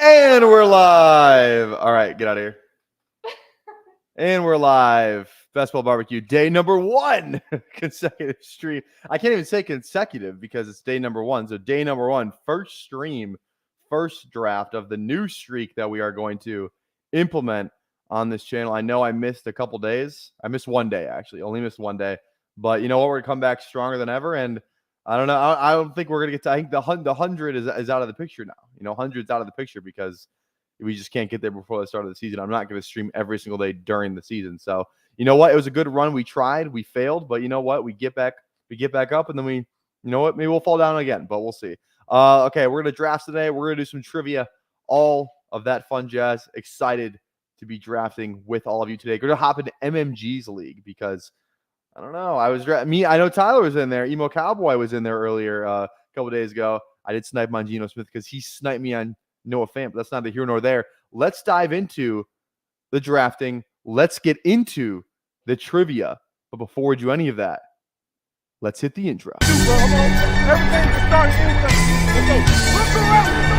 And we're live. All right, get out of here. And we're live. Best Ball Barbecue, day number 1 consecutive stream. I can't even say consecutive because it's day number 1. So day number 1, first stream, first draft of the new streak that we are going to implement on this channel. I know I missed a couple days. I missed one day, actually. Only missed one day. But you know what? We're going to come back stronger than ever. And I don't know. I don't think we're going to get to – I think the 100 is out of the picture now. 100's out of the picture because we just can't get there before the start of the season. I'm not going to stream every single day during the season. So, you know what? It was a good run. We tried. We failed. But you know what? We get back up, and then you know what? Maybe we'll fall down again. But we'll see. Okay, we're going to draft today. We're going to do some trivia, all of that fun jazz. Excited to be drafting with all of you today. We're going to hop into MMG's league because – I don't know. I know Tyler was in there. Emo Cowboy was in there earlier a couple days ago. I did snipe on Geno Smith because he sniped me on Noah Fant, but that's neither here nor there. Let's dive into the drafting. Let's get into the trivia. But before we do any of that, let's hit the intro. Everything starts moving. Let's go.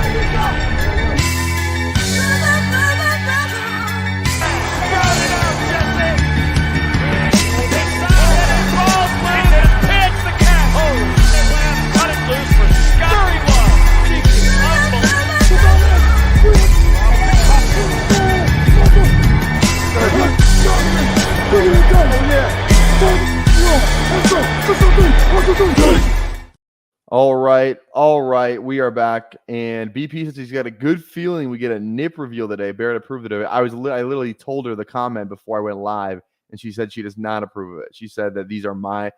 All right. We are back, and BP says he's got a good feeling we get a nip reveal today. Barrett approved it. I literally told her the comment before I went live, and she said she does not approve of it. She said that these are my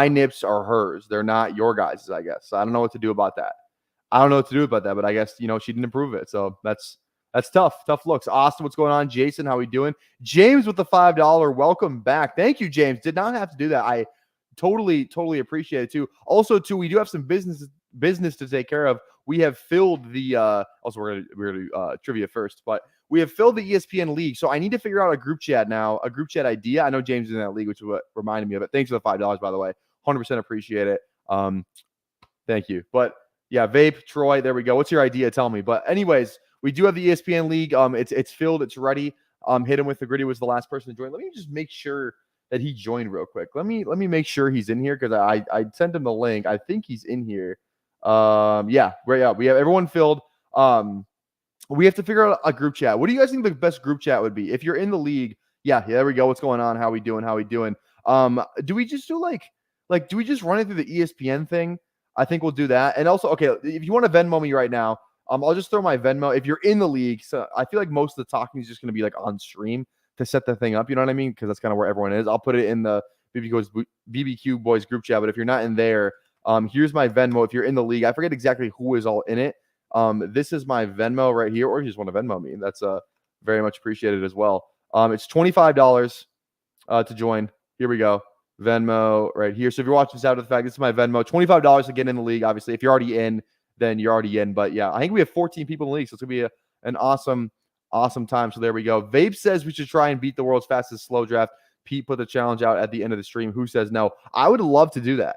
nips are hers. They're not your guys', I guess. So I don't know what to do about that. But I guess, she didn't approve it. So that's tough. Tough looks. Austin, what's going on? Jason, how we doing? James with the $5. Welcome back. Thank you, James. Did not have to do that. I totally appreciate it too. Also, too, we do have some business to take care of. We have filled the also we're gonna do trivia first, but we have filled the ESPN league. So I need to figure out a group chat now, a group chat idea. I know James is in that league, which is what reminded me of it. Thanks for the $5, by the way. 100% appreciate it. Thank you. But yeah, Vape, Troy, there we go. What's your idea? Tell me. But anyways, we do have the ESPN league. It's filled, it's ready. Hit him with the gritty was the last person to join. Let me just make sure that he joined real quick. Let me make sure he's in here because I sent him the link. I think he's in here. Yeah, we have everyone filled. We have to figure out a group chat. What do you guys think the best group chat would be? If you're in the league, yeah, there we go. What's going on? How we doing? Do we just do like do we just run it through the ESPN thing? I think we'll do that. And also, okay, if you want to Venmo me right now, I'll just throw my Venmo. If you're in the league, so I feel like most of the talking is just going to be like on stream to set the thing up. You know what I mean? Because that's kind of where everyone is. I'll put it in the BBQ Boys group chat. But if you're not in there, here's my Venmo. If you're in the league, I forget exactly who is all in it. This is my Venmo right here, or you just want to Venmo me. That's very much appreciated as well. It's $25 to join. Here we go. Venmo right here. So if you're watching this after the fact, this is my Venmo. $25 to get in the league. Obviously, if you're already in, then you're already in. But yeah, I think we have 14 people in the league, so it's gonna be an awesome time. So there we go. Vape says we should try and beat the world's fastest slow draft. Pete put the challenge out at the end of the stream. Who says no? I would love to do that.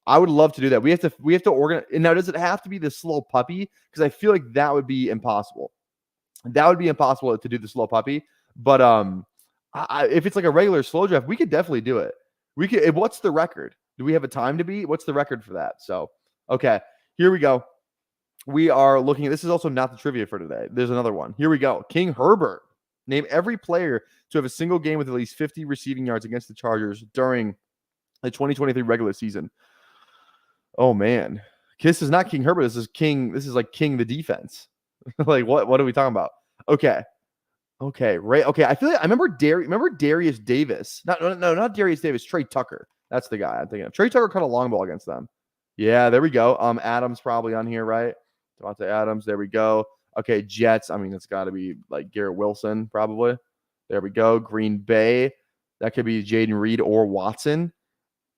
We have to organize. And now, does it have to be the slow puppy? Because I feel like that would be impossible. That would be impossible to do the slow puppy. But if it's like a regular slow draft, we could definitely do it. We could. What's the record? Do we have a time to beat? What's the record for that? So, okay, here we go. We are looking at, this is also not the trivia for today. There's another one. Here we go. King Herbert. Name every player to have a single game with at least 50 receiving yards against the Chargers during the 2023 regular season. Oh man. This is not King Herbert. This is like King the defense. Like what are we talking about? Okay. Right. Okay. I feel like I remember Darius Davis. Not Darius Davis, Trey Tucker. That's the guy I'm thinking of. Trey Tucker caught a long ball against them. Yeah, there we go. Adams probably on here, right? Devontae Adams. There we go. Okay, Jets. I mean, it's got to be like Garrett Wilson, probably. There we go. Green Bay. That could be Jaden Reed or Watson.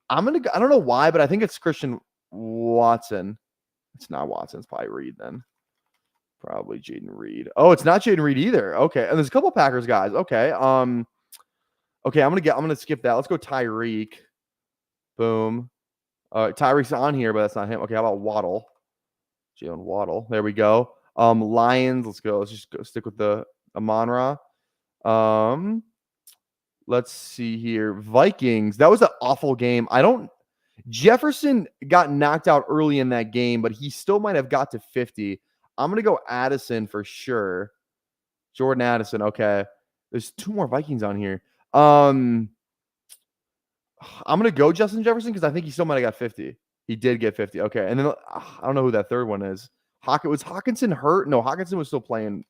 I don't know why, but I think it's Christian Watson. It's not Watson. It's probably Reed then. Probably Jaden Reed. Oh, it's not Jaden Reed either. Okay, and there's a couple Packers guys. Okay. Okay, I'm gonna skip that. Let's go Tyreek. Boom. Tyreek's on here, but that's not him. Okay, how about Waddle? Jalen Waddle. There we go. Lions. Let's go. Let's just go stick with the Amon-Ra. Let's see here. Vikings. That was an awful game. Jefferson got knocked out early in that game, but he still might have got to 50. I'm going to go Addison for sure. Jordan Addison. Okay. There's 2 more Vikings on here. I'm going to go Justin Jefferson because I think he still might have got 50. He did get 50. Okay. And then I don't know who that third one is. Was Hawkinson hurt? No, Hawkinson was still playing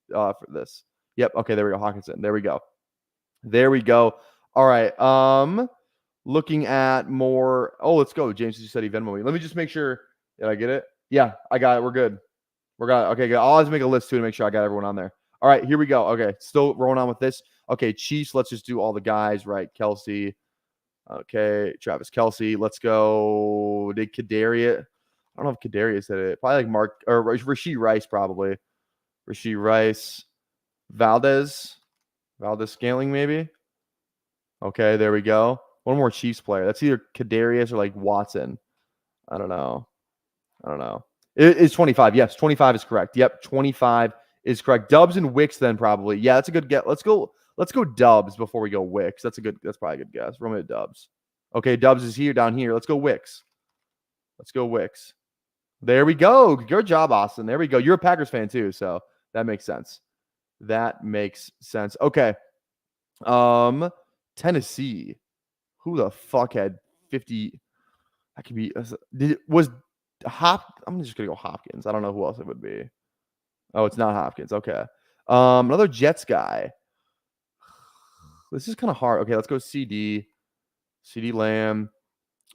for this. Yep. Okay. There we go. Hawkinson. There we go. There we go. All right. Looking at more. Oh, let's go. James, you said he Venmo me. Let me just make sure. Did I get it? Yeah, I got it. We're good. Okay, good. I'll always make a list too to make sure I got everyone on there. All right, here we go. Okay, still rolling on with this. Okay, Chiefs. Let's just do all the guys, right? Kelsey. Okay, Travis Kelsey. Let's go. Did Kadarius? I don't know if Kadarius said it. Probably like Mark or Rashee Rice, probably. Rashee Rice. Valdez Scaling, maybe. Okay, there we go. One more Chiefs player. That's either Kadarius or like Watson. I don't know. It's 25. Yes, 25 is correct. Yep, 25 is correct. Dubs and Wicks then probably. Yeah, that's a good guess. Let's go Dubs before we go Wicks. That's probably a good guess. We're going to Dubs. Okay, Dubs is here down here. Let's go Wicks. There we go. Good job, Austin. There we go. You're a Packers fan too, so that makes sense. Okay. Tennessee. Who the fuck had 50? That could be. I'm just gonna go Hopkins. I don't know who else it would be. Oh, it's not Hopkins. Okay. Another Jets guy. This is kind of hard. Okay, let's go CD Lamb.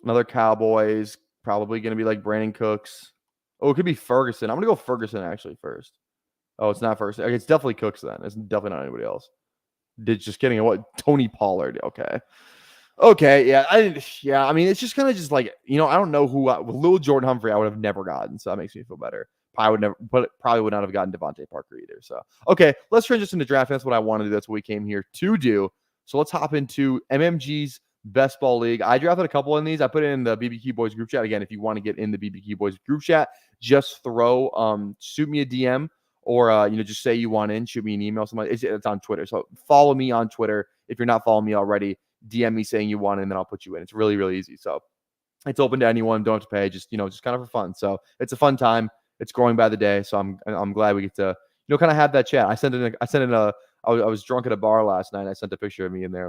Another Cowboys. Probably gonna be like Brandon Cooks. Oh, it could be Ferguson. I'm gonna go Ferguson actually first. Oh, it's not Ferguson. Okay, it's definitely Cooks then. It's definitely not anybody else. Just kidding. What? Tony Pollard. Okay, yeah. I mean, it's just kind of just like, I don't know who Lil Jordan Humphrey I would have never gotten, so that makes me feel better. Probably would not have gotten Devontae Parker either. So, okay, let's transition to draft. That's what I want to do. That's what we came here to do. So let's hop into MMG's Best Ball League. I drafted a couple in these. I put it in the BBQ Boys group chat. Again, if you want to get in the BBQ Boys group chat, just shoot me a DM or, just say you want in, shoot me an email. It's on Twitter. So follow me on Twitter. If you're not following me already, DM me saying you want it, and then I'll put you in. It's really, really easy. So it's open to anyone. Don't have to pay. Just kind of for fun. So it's a fun time. It's growing by the day. So I'm glad we get to, kind of have that chat. I was drunk at a bar last night. I sent a picture of me in there.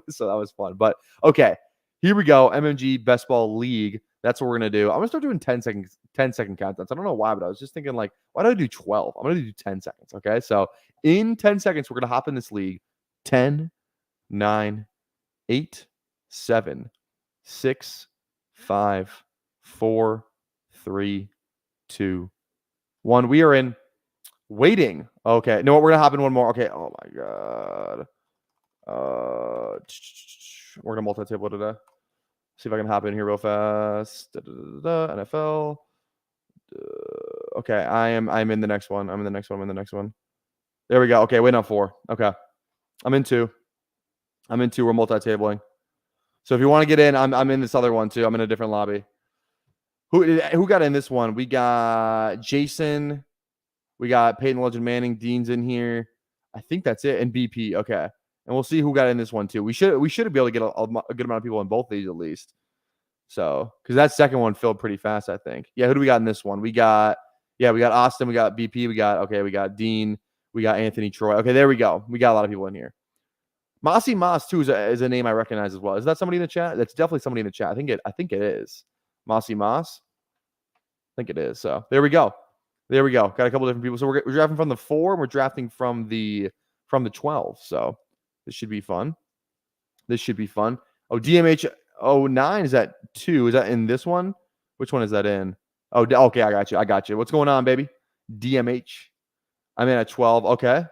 So that was fun. But okay, here we go. MMG Best Ball League. That's what we're going to do. I'm going to start doing 10-second countdowns. I don't know why, but I was just thinking like, why don't I do 12? I'm going to do 10 seconds. Okay. So in 10 seconds, we're going to hop in this league. 10, 9, 8, 7, 6, 5, 4, 3, 2, 1. We are in waiting. Okay. No, we're going to hop in one more. Okay. Oh my God. We're going to multi-table today. See if I can hop in here real fast. NFL. Okay. I'm in the next one. I'm in the next one. There we go. Okay. Wait on 4. Okay. I'm in 2. We're multi-tabling. So if you want to get in, I'm in this other one too. I'm in a different lobby. Who got in this one? We got Jason. We got Peyton Legend Manning. Dean's in here. I think that's it. And BP. Okay. And we'll see who got in this one too. We should be able to get a good amount of people in both of these at least. So, because that second one filled pretty fast, I think. Yeah, who do we got in this one? We got Austin. We got BP. We got Dean. We got Anthony Troy. Okay, there we go. We got a lot of people in here. Mossy Moss too is a name I recognize as well. Is that somebody in the chat? That's definitely somebody in the chat. I think it is. Mossy Moss. I think it is. So there we go. Got a couple different people. So we're drafting from the 4 and we're drafting from the 12. So this should be fun. Oh, DMH 09 is that 2? Is that in this one? Which one is that in? Oh, okay, I got you. What's going on, baby? DMH. I'm in at 12. Okay.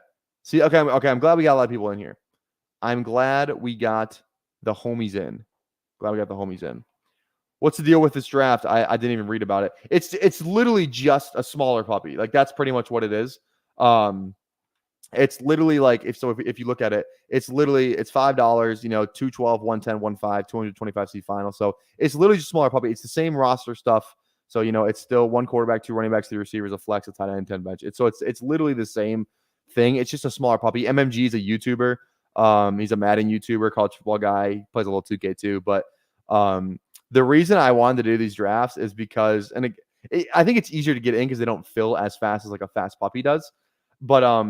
See, okay. I'm glad we got a lot of people in here. I'm glad we got the homies in. What's the deal with this draft? I didn't even read about it. It's literally just a smaller puppy. Like that's pretty much what it is. It's literally like if you look at it, it's $5, 212, 110, 15, 225 C final. So it's literally just a smaller puppy. It's the same roster stuff. So, it's still 1 quarterback, 2 running backs, 3 receivers, a flex, a tight end, 10 bench. It's literally the same thing. It's just a smaller puppy. MMG is a YouTuber. He's a Madden YouTuber, college football guy. He plays a little 2K too. But the reason I wanted to do these drafts is because, I think it's easier to get in because they don't fill as fast as like a fast puppy does. But I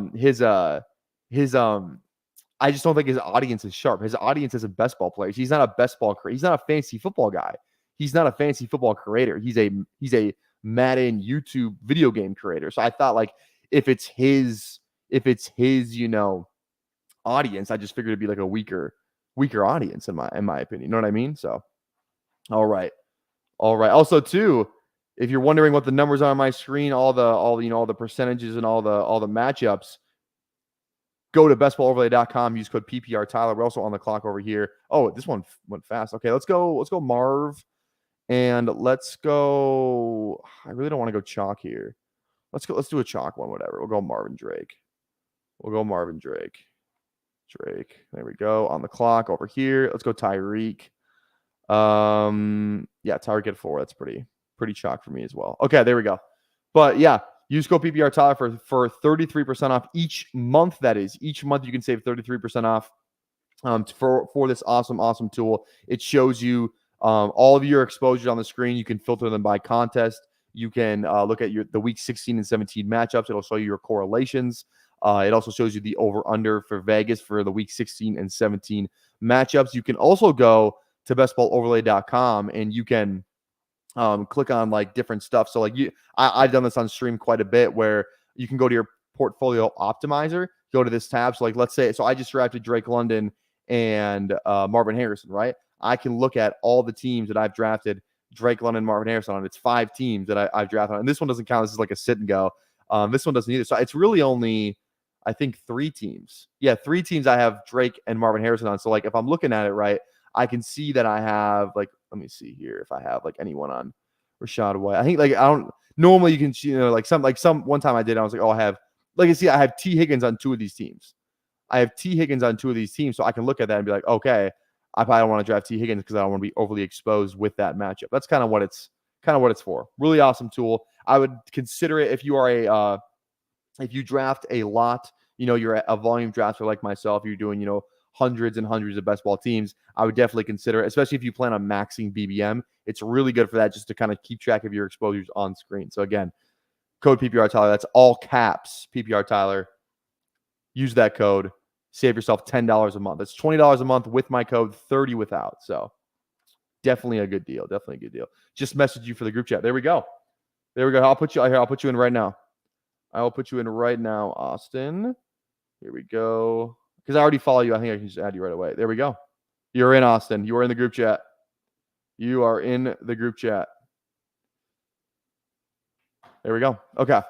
just don't think his audience is sharp. His audience is a best ball player. He's not a best ball creator. He's not a fantasy football guy. He's not a fantasy football creator. He's a Madden YouTube video game creator. So I thought like if it's his audience, I just figured it'd be like a weaker audience in my opinion. You know what I mean? So all right. Also too, if you're wondering what the numbers are on my screen, all the percentages and all the matchups, go to bestballoverlay.com, use code PPR Tyler. We're also on the clock over here. Oh, this one went fast. Okay, let's go Marv. And let's go. I really don't want to go chalk here. Let's do a chalk one, whatever. We'll go Marvin Drake. Drake. There we go. On the clock over here. Let's go Tyreek. Yeah, Tyreek at 4. That's pretty chalk for me as well. Okay, there we go. But yeah, use code PPR Tyler for 33% off each month. That is, each month you can save 33% off for this awesome tool. It shows you all of your exposures on the screen. You can filter them by contest. You can look at the week 16 and 17 matchups. It'll show you your correlations. It also shows you the over-under for Vegas for the week 16 and 17 matchups. You can also go to bestballoverlay.com and you can click on like different stuff. So like I've done this on stream quite a bit where you can go to your portfolio optimizer, go to this tab. So like let's say, so I just drafted Drake London and Marvin Harrison, right? I can look at all the teams that I've drafted Drake London, Marvin Harrison on. It's 5 teams that I've drafted on. And this one doesn't count. This is like a sit and go. This one doesn't either. So it's really only, I think, 3 teams. Yeah, 3 teams I have Drake and Marvin Harrison on. So like if I'm looking at it right, I can see that I have like, let me see here if I have like anyone on Rashad White. I think like I don't normally you can like some one time I did, I was like, oh, I have T. Higgins on 2 of these teams. So I can look at that and be like, okay, I probably don't want to draft T. Higgins because I don't want to be overly exposed with that matchup. That's kind of what it's for. Really awesome tool. I would consider it if you are if you draft a lot, you're a volume drafter like myself, you're doing, hundreds and hundreds of best ball teams, I would definitely consider it, especially if you plan on maxing BBM. It's really good for that, just to kind of keep track of your exposures on screen. So again, code PPR Tyler, that's all caps, PPR Tyler. Use that code. Save yourself $10 a month. That's $20 a month with my code, 30 without. So definitely a good deal. Just message you for the group chat. There we go. I'll put you in right now. Austin. Here we go. Because I already follow you. I think I can just add you right away. There we go. You're in, Austin. You are in the group chat. There we go. Okay.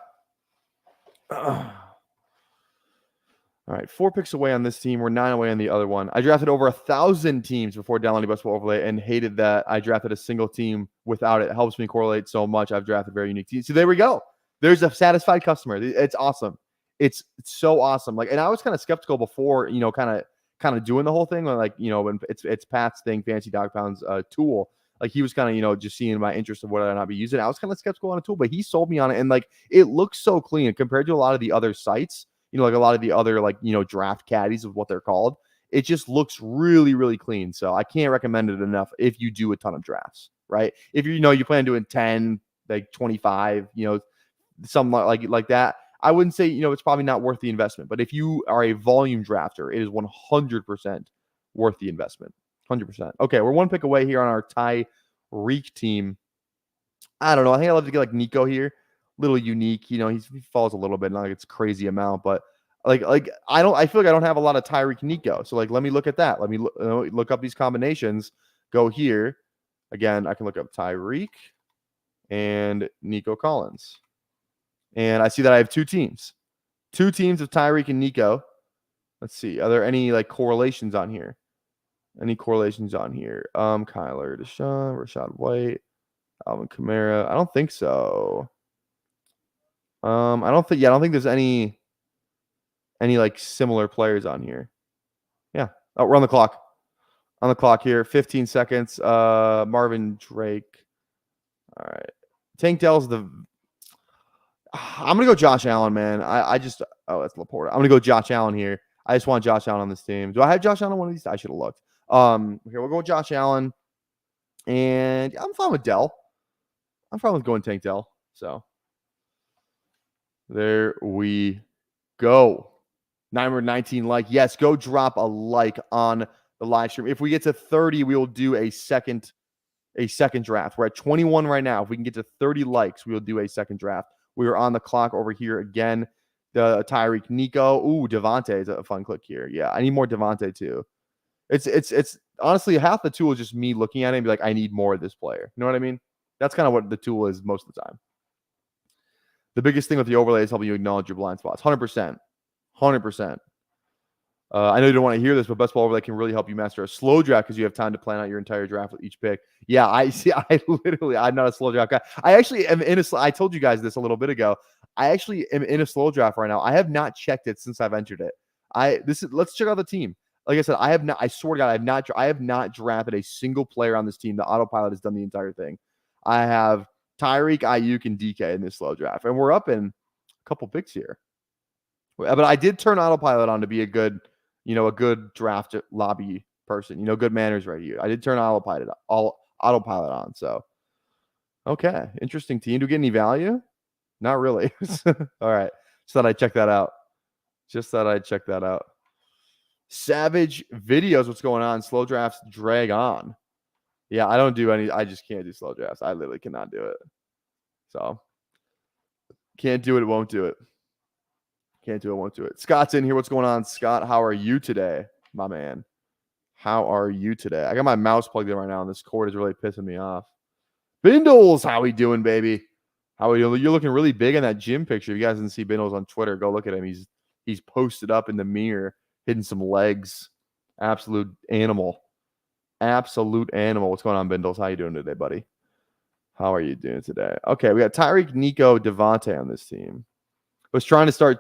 All right, 4 picks away on this team. We're 9 away on the other one. I drafted over 1,000 teams before downloading Best Ball Overlay and hated that I drafted a single team without it. It helps me correlate so much. I've drafted very unique teams. So there we go. There's a satisfied customer. It's awesome. It's so awesome. Like, and I was kind of skeptical before, kind of doing the whole thing. Like, when it's Pat's thing, Fancy Dog Pound's tool. Like he was kind of, just seeing my interest of whether or not be using it. I was kind of skeptical on a tool, but he sold me on it. And like, it looks so clean compared to a lot of the other sites. Like a lot of the other draft caddies of what they're called. It just looks really, really clean. So I can't recommend it enough if you do a ton of drafts, right? If you plan on doing 10, like 25, something like that. I wouldn't say, it's probably not worth the investment. But if you are a volume drafter, it is 100% worth the investment. 100%. Okay, we're 1 pick away here on our Tyreek team. I don't know. I think I'd love to get like Nico here. Little unique, he falls a little bit, not like it's crazy amount, but I feel like I don't have a lot of Tyreek Nico. So like, let me look at that. Let me look up these combinations. Go here again. I can look up Tyreek and Nico Collins, and I see that I have 2 teams of Tyreek and Nico. Let's see, are there any like correlations on here? Kyler, Deshaun, Rashad White, Alvin Kamara. I don't think so. I don't think there's any like similar players on here. Yeah. Oh, we're on the clock. here. 15 seconds. Marvin Drake. All right. Tank Dell's the. I'm gonna go Josh Allen, man. I just that's Laporta. I'm gonna go Josh Allen here. I just want Josh Allen on this team. Do I have Josh Allen on one of these? I should have looked. Here we'll go with Josh Allen, and I'm fine with Dell. I'm fine with going Tank Dell. So there we go. 919 like. Yes, go drop a like on the live stream. If we get to 30, we will do a second draft. We're at 21 right now. If we can get to 30 likes, we will do a second draft. We are on the clock over here again. The Tyreek Nico. Ooh, Devontae is a fun click here. Yeah, I need more Devontae too. It's honestly half the tool is just me looking at it and be like, I need more of this player. You know what I mean? That's kind of what the tool is most of the time. The biggest thing with the overlay is helping you acknowledge your blind spots. 100%. 100%. I know you don't want to hear this, but best ball overlay can really help you master a slow draft because you have time to plan out your entire draft with each pick. Yeah, I see. I'm not a slow draft guy. I actually am I told you guys this a little bit ago. I actually am in a slow draft right now. I have not checked it since I've entered it. Let's check out the team. Like I said, I swear to God, I have not drafted a single player on this team. The autopilot has done the entire thing. I have Tyreek, Ayuk, and DK in this slow draft, and we're up in a couple picks here. But I did turn autopilot on to be a good draft lobby person. Good manners right here. I did turn autopilot on. So, okay, interesting team. Do we get any value? Not really. All right. Just thought I'd check that out. Savage videos. What's going on? Slow drafts drag on. Yeah, I don't do any. I just can't do slow drafts. I literally cannot do it. So, can't do it. Won't do it. Can't do it, won't do it. Scott's in here. What's going on, Scott? How are you today, my man? How are you today? I got my mouse plugged in right now, and this cord is really pissing me off. Bindles, how we doing, baby? How are you? You're looking really big in that gym picture. If you guys didn't see Bindles on Twitter, go look at him. He's posted up in the mirror, hitting some legs. Absolute animal. Absolute animal. What's going on, Bindles? How you doing today, buddy? How are you doing today? Okay, we got Tyreek, Nico, Devontae on this team. Was trying to start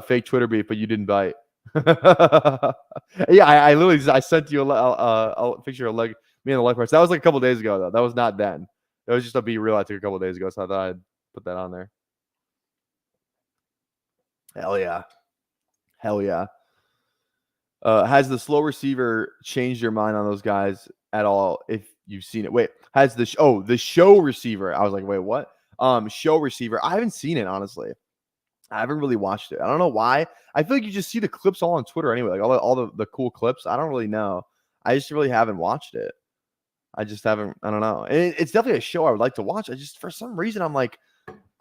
fake Twitter beef, but you didn't bite. Yeah, I literally sent you a picture of me and the leg press. That was like a couple days ago, though. That was not then. It was just a Be Real I took a couple days ago, so I thought I'd put that on there. Hell yeah. Hell yeah. Has the slow receiver changed your mind on those guys at all if you've seen it? Wait, has the show receiver. I was like, wait, what? Show receiver. I haven't seen it, honestly. I haven't really watched it. I don't know why. I feel like you just see the clips all on Twitter anyway, like all the cool clips. I don't really know. I just really haven't watched it. I just haven't. I don't know. It's definitely a show I would like to watch. I just, for some reason, I'm like,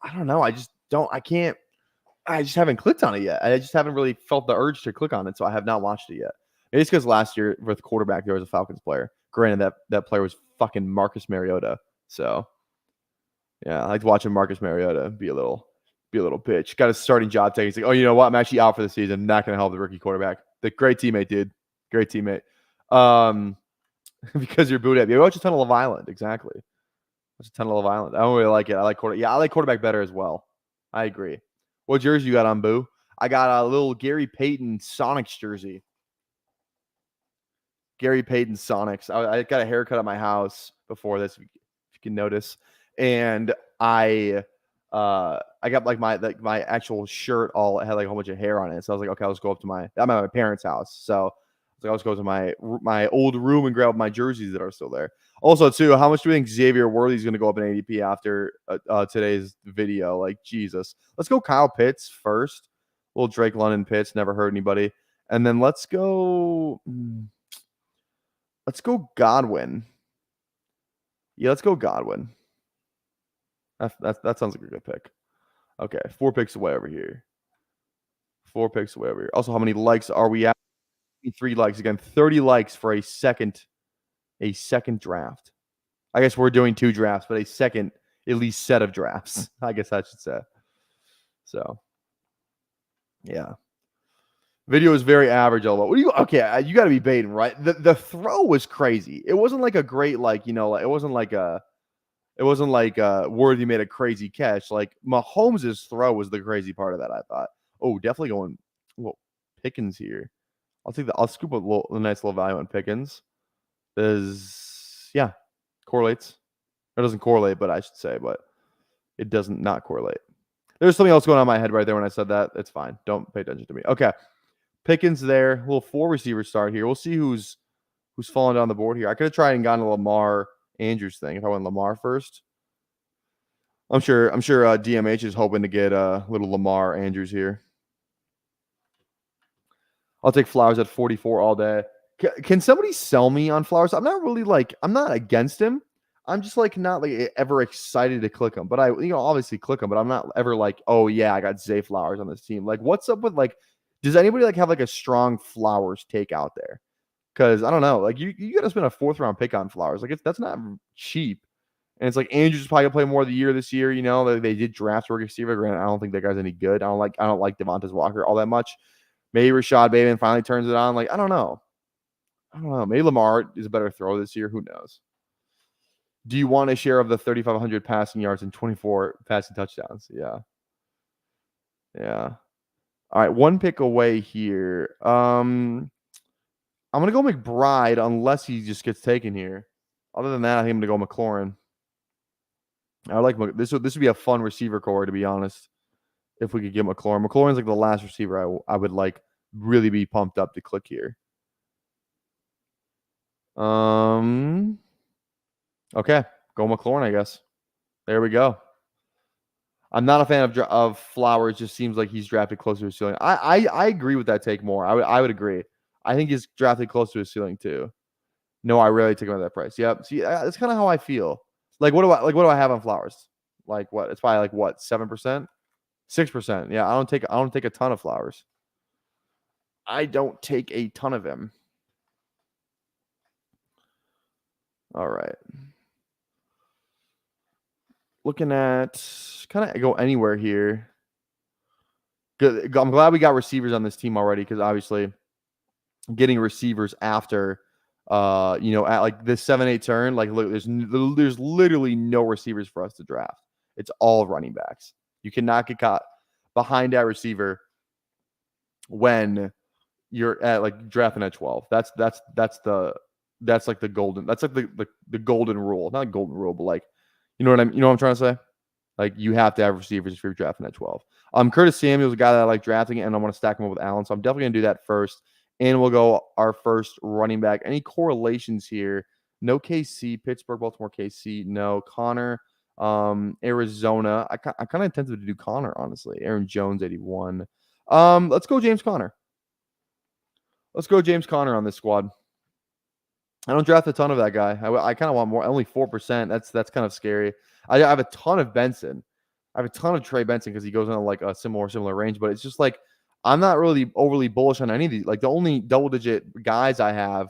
I don't know. I just haven't clicked on it yet. I just haven't really felt the urge to click on it, so I have not watched it yet. Maybe it's because last year with quarterback there was a Falcons player. Granted, that player was fucking Marcus Mariota. So yeah, I like watching Marcus Mariota be a little bitch. Got a starting job taking. He's like, oh, you know what? I'm actually out for the season. Not going to help the rookie quarterback. The great teammate, dude. Great teammate. Because you're booed at. You watch a ton of Love Island. Exactly. Watch a ton of Love Island. I don't really like it. I like quarterback better as well. I agree. What jersey you got on, Boo? I got a little Gary Payton Sonics jersey. Gary Payton Sonics. I got a haircut at my house before this, if you can notice. And I got like my actual shirt all had like a whole bunch of hair on it. So I was like, okay, let's go up to I'm at my parents' house. So I was like, let's go to my old room and grab my jerseys that are still there. Also, too, how much do we think Xavier Worthy's going to go up in ADP after today's video? Like, Jesus. Let's go Kyle Pitts first. Little Drake London Pitts, never hurt anybody. And then let's go Godwin. Yeah, let's go Godwin. That sounds like a good pick. Okay, 4 picks away over here. 4 picks away over here. Also, how many likes are we at? 3 likes. Again, 30 likes for a second draft. I guess we're doing 2 drafts, but a second, at least, set of drafts. I guess I should say. So, yeah. Video is very average, although. You got to be baiting, right? The throw was crazy. It wasn't like a great, it wasn't like Worthy made a crazy catch. Like Mahomes' throw was the crazy part of that, I thought. Oh, definitely going Pickens here. I'll scoop a nice little value on Pickens. Correlates. It doesn't correlate, but I should say, but It doesn't not correlate. There's something else going on in my head right there when I said that. It's fine. Don't pay attention to me. Okay. Pickens there. A little 4 receiver start here. We'll see who's falling down the board here. I could have tried and gotten a Lamar Andrews thing if I went Lamar first. I'm sure DMH is hoping to get a little Lamar Andrews here. I'll take Flowers at 44 all day. Can somebody sell me on Flowers? I'm not really I'm not against him. I'm just not ever excited to click him. But I obviously click him, but I'm not ever oh yeah, I got Zay Flowers on this team. What's up with does anybody have a strong Flowers take out there? Because I don't know. You got to spend a 4th round pick on Flowers. That's not cheap. And it's Andrews is probably gonna play more of the year this year. They did draft rookie receiver. Granted, I don't think that guy's any good. I don't like Devontae Walker all that much. Maybe Rashad Bateman finally turns it on. I don't know. Maybe Lamar is a better thrower this year. Who knows? Do you want a share of the 3,500 passing yards and 24 passing touchdowns? Yeah. Yeah. All right, 1 pick away here. I'm gonna go McBride unless he just gets taken here. Other than that, I think I'm gonna go McLaurin. I like this. Would be a fun receiver core, to be honest. If we could get McLaurin. McLaurin's the last receiver I would really be pumped up to click here. Okay, go McLaurin, I guess. There we go. I'm not a fan of Flowers. Just seems like he's drafted closer to his ceiling. I agree with that take more. I would agree. I think he's drafted close to his ceiling too. No, I really take him at that price. Yep. See, that's kind of how I feel. What do I have on Flowers? What? It's probably 7%, 6%. Yeah, I don't take a ton of Flowers. I don't take a ton of him. All right. Looking at kind of go anywhere here. Good. I'm glad we got receivers on this team already because obviously getting receivers after at this 7-8 turn, look, there's literally no receivers for us to draft. It's all running backs. You cannot get caught behind that receiver when you're at drafting at 12. That's the golden. That's the golden rule. Not a golden rule, but you know what I'm trying to say? You have to have receivers if you're drafting at 12. Curtis Samuel's a guy that I like drafting, and I want to stack him up with Allen, so I'm definitely gonna do that first. And we'll go our first running back. Any correlations here? No KC, Pittsburgh, Baltimore, KC. No Connor, Arizona. I kind of intended to do Connor, honestly. Aaron Jones, 81. Let's go James Conner. Let's go James Conner on this squad. I don't draft a ton of that guy. I kind of want more. Only 4%. That's kind of scary. I have a ton of Benson. I have a ton of Trey Benson because he goes in a similar range. But it's just I'm not really overly bullish on any of these. The only double-digit guys I have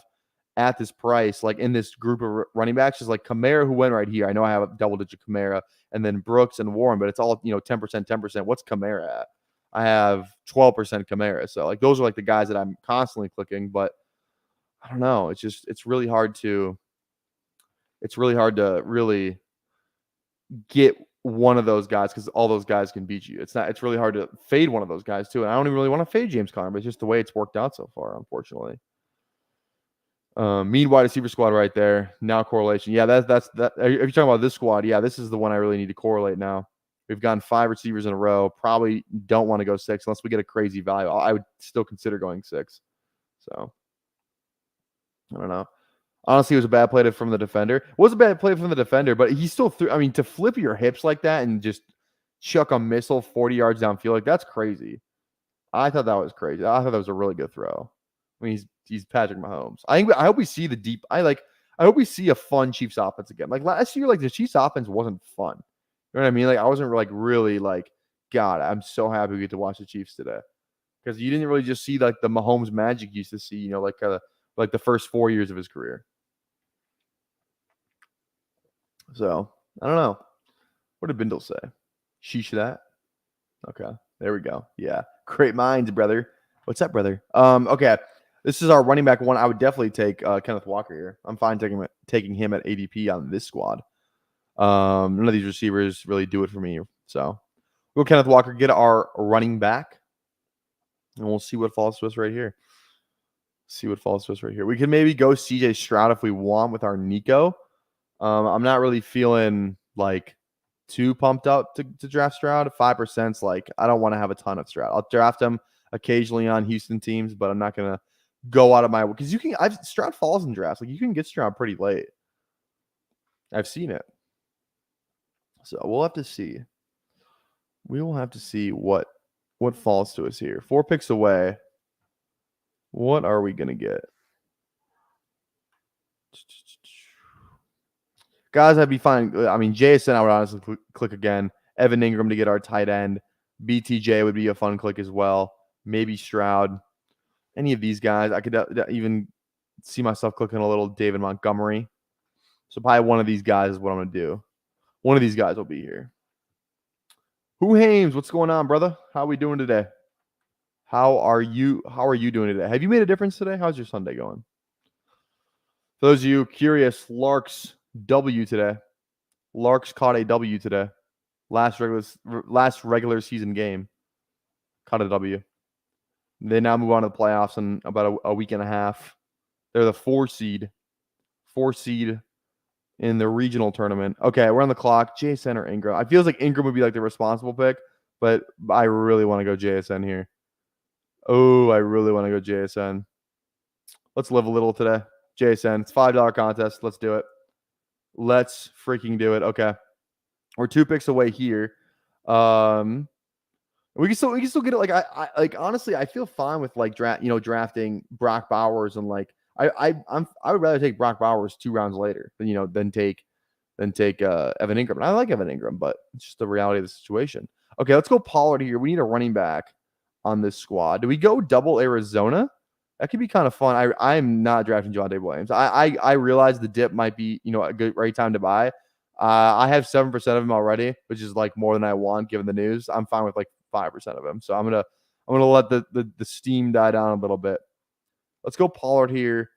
at this price, in this group of running backs, is Kamara, who went right here. I know I have a double-digit Kamara, and then Brooks and Warren, but it's all 10%, 10%. What's Kamara at? I have 12% Kamara. So those are the guys that I'm constantly clicking, but I don't know. It's really hard to really get one of those guys because all those guys can beat you. It's really hard to fade one of those guys too. And I don't even really want to fade James Conner, but it's just the way it's worked out so far, unfortunately. Mean wide receiver squad right there. Now correlation. Yeah, that's that. If you're talking about this squad, yeah, this is the one I really need to correlate now. We've gone 5 receivers in a row. Probably don't want to go 6 unless we get a crazy value. I would still consider going 6. So I don't know. Honestly, it was a bad play from the defender. It was a bad play from the defender, but he still threw. I mean, to flip your hips like that and just chuck a missile 40 yards downfield, that's crazy. I thought that was crazy. I thought that was a really good throw. I mean, he's Patrick Mahomes. I hope we see the deep. I hope we see a fun Chiefs offense again. Last year, the Chiefs offense wasn't fun. You know what I mean? I wasn't really God, I'm so happy we get to watch the Chiefs today because you didn't really just see the Mahomes magic you used to see. The first 4 years of his career. So I don't know. What did Bindle say? Sheesh that. Okay, there we go. Yeah, great minds, brother. What's up, brother? Okay, this is our running back one. I would definitely take Kenneth Walker here. I'm fine taking him at ADP on this squad. None of these receivers really do it for me. So we'll go Kenneth Walker, get our running back, and we'll see what falls to us right here. We can maybe go CJ Stroud if we want with our Nico. I'm not really feeling too pumped up to draft Stroud. 5%'s like I don't want to have a ton of Stroud. I'll draft him occasionally on Houston teams, but I'm not gonna go out of my way because you can. Stroud falls in drafts. Like you can get Stroud pretty late. I've seen it. So we'll have to see. We will have to see what falls to us here. 4 picks away. What are we gonna get? Guys, I'd be fine. I mean, JSN, I would honestly click again. Evan Ingram to get our tight end. BTJ would be a fun click as well. Maybe Stroud. Any of these guys. I could even see myself clicking a little David Montgomery. So probably one of these guys is what I'm going to do. One of these guys will be here. Who Hames? What's going on, brother? How are we doing today? How are you doing today? Have you made a difference today? How's your Sunday going? For those of you curious, Lark's W today. Lark's caught a W today. Last regular season game. Caught a W. They now move on to the playoffs in about a week and a half. They're the 4 seed. 4 seed in the regional tournament. Okay, we're on the clock. JSN or Ingram. I feel like Ingram would be like the responsible pick, but I really want to go JSN here. Oh, I really want to go JSN. Let's live a little today. JSN. It's $5 contest. Let's do it. Let's freaking do it. Okay. We're 2 picks away here. We can still get it. Like I honestly, I feel fine with like drafting Brock Bowers and like I would rather take Brock Bowers 2 rounds later than take Evan Ingram. And I like Evan Ingram, but it's just the reality of the situation. Okay, let's go Pollard here. We need a running back on this squad. Do we go double Arizona? That could be kind of fun. I'm not drafting Javonte Williams. I realize the dip might be a good right time to buy. I have 7% of him already, which is like more than I want given the news. I'm fine with like 5% of him. So I'm gonna let the steam die down a little bit. Let's go Pollard here.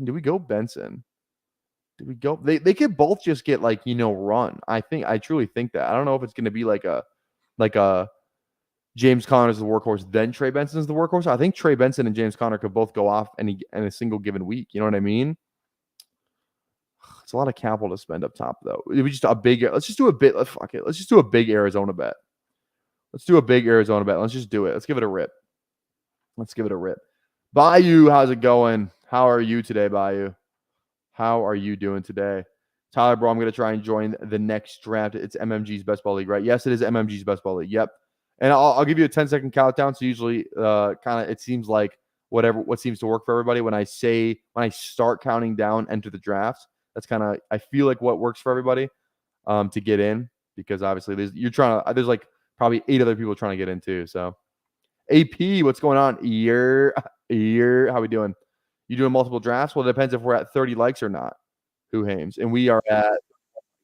Do we go Benson? Do we go? They could both just get like run. I truly think that. I don't know if it's gonna be like a James Conner is the workhorse, then Trey Benson is the workhorse. I think Trey Benson and James Conner could both go off in a single given week. You know what I mean? It's a lot of capital to spend up top, though. Let's just do a bit. Fuck it. Let's just do a big Arizona bet. Let's do a big Arizona bet. Let's just do it. Let's give it a rip. Bayou, how's it going? How are you today, Bayou? How are you doing today? Tyler, bro, I'm going to try and join the next draft. It's MMG's Best Ball League, right? Yes, it is MMG's Best Ball League. Yep. And I'll give you a 10-second countdown. So usually it seems like what seems to work for everybody. When I start counting down, enter the draft. That's I feel like what works for everybody to get in, because obviously there's like probably 8 other people trying to get in too. So AP, what's going on? How we doing? You doing multiple drafts? Well, it depends if we're at 30 likes or not. Who Hames? And we are at,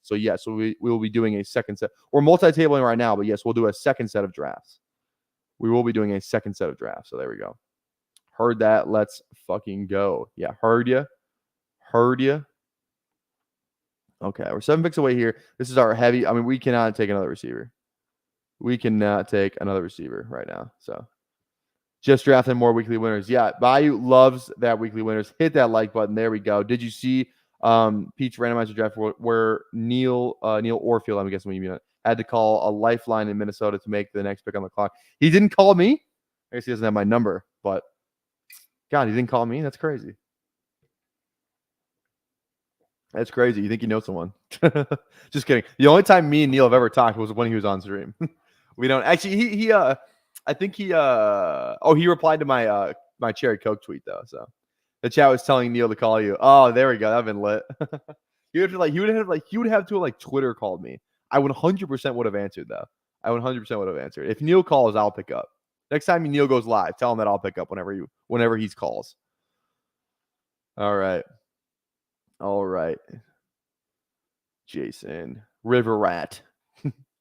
so yes, we will be doing a second set. We're multi-tabling right now, but yes, we'll do a second set of drafts. We will be doing a second set of drafts. So there we go. Heard that. Let's fucking go. Yeah, heard you. Okay, we're 7 picks away here. This is our heavy. I mean, we cannot take another receiver. We cannot take another receiver right now. So just drafting more weekly winners. Yeah, Bayou loves that weekly winners. Hit that like button. There we go. Did you see Pete's randomizer draft where Neil Orfield, I'm guessing what you mean, had to call a lifeline in Minnesota to make the next pick on the clock? He didn't call me. I guess he doesn't have my number, but God, he didn't call me. That's crazy. That's crazy. You think you know someone? Just kidding. The only time me and Neil have ever talked was when he was on stream. We don't actually. He I think he he replied to my my Cherry Coke tweet though. So the chat was telling Neil to call you. Oh, there we go. That'd been lit. He would have to Twitter called me. I 100% would have answered though. I 100% would have answered. If Neil calls, I'll pick up. Next time Neil goes live, tell him that I'll pick up whenever he calls. All right. Jason, River Rat.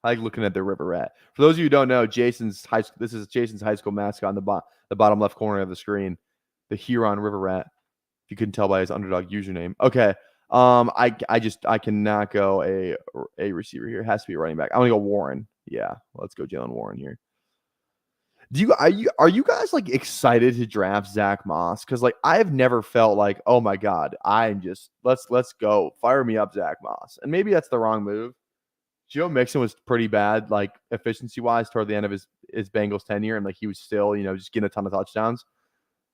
I like looking at the River Rat. For those of you who don't know, this is Jason's high school mascot on the bottom left corner of the screen. The Huron River Rat. If you couldn't tell by his Underdog username. Okay. I cannot go a receiver here. It has to be a running back. I'm gonna go Warren. Yeah, let's go Jalen Warren here. Are you guys like excited to draft Zach Moss? Because like I've never felt like, oh my God, I'm just let's go. Fire me up, Zach Moss. And maybe that's the wrong move. Joe Mixon was pretty bad, like efficiency wise, toward the end of his Bengals tenure, and like he was still, just getting a ton of touchdowns.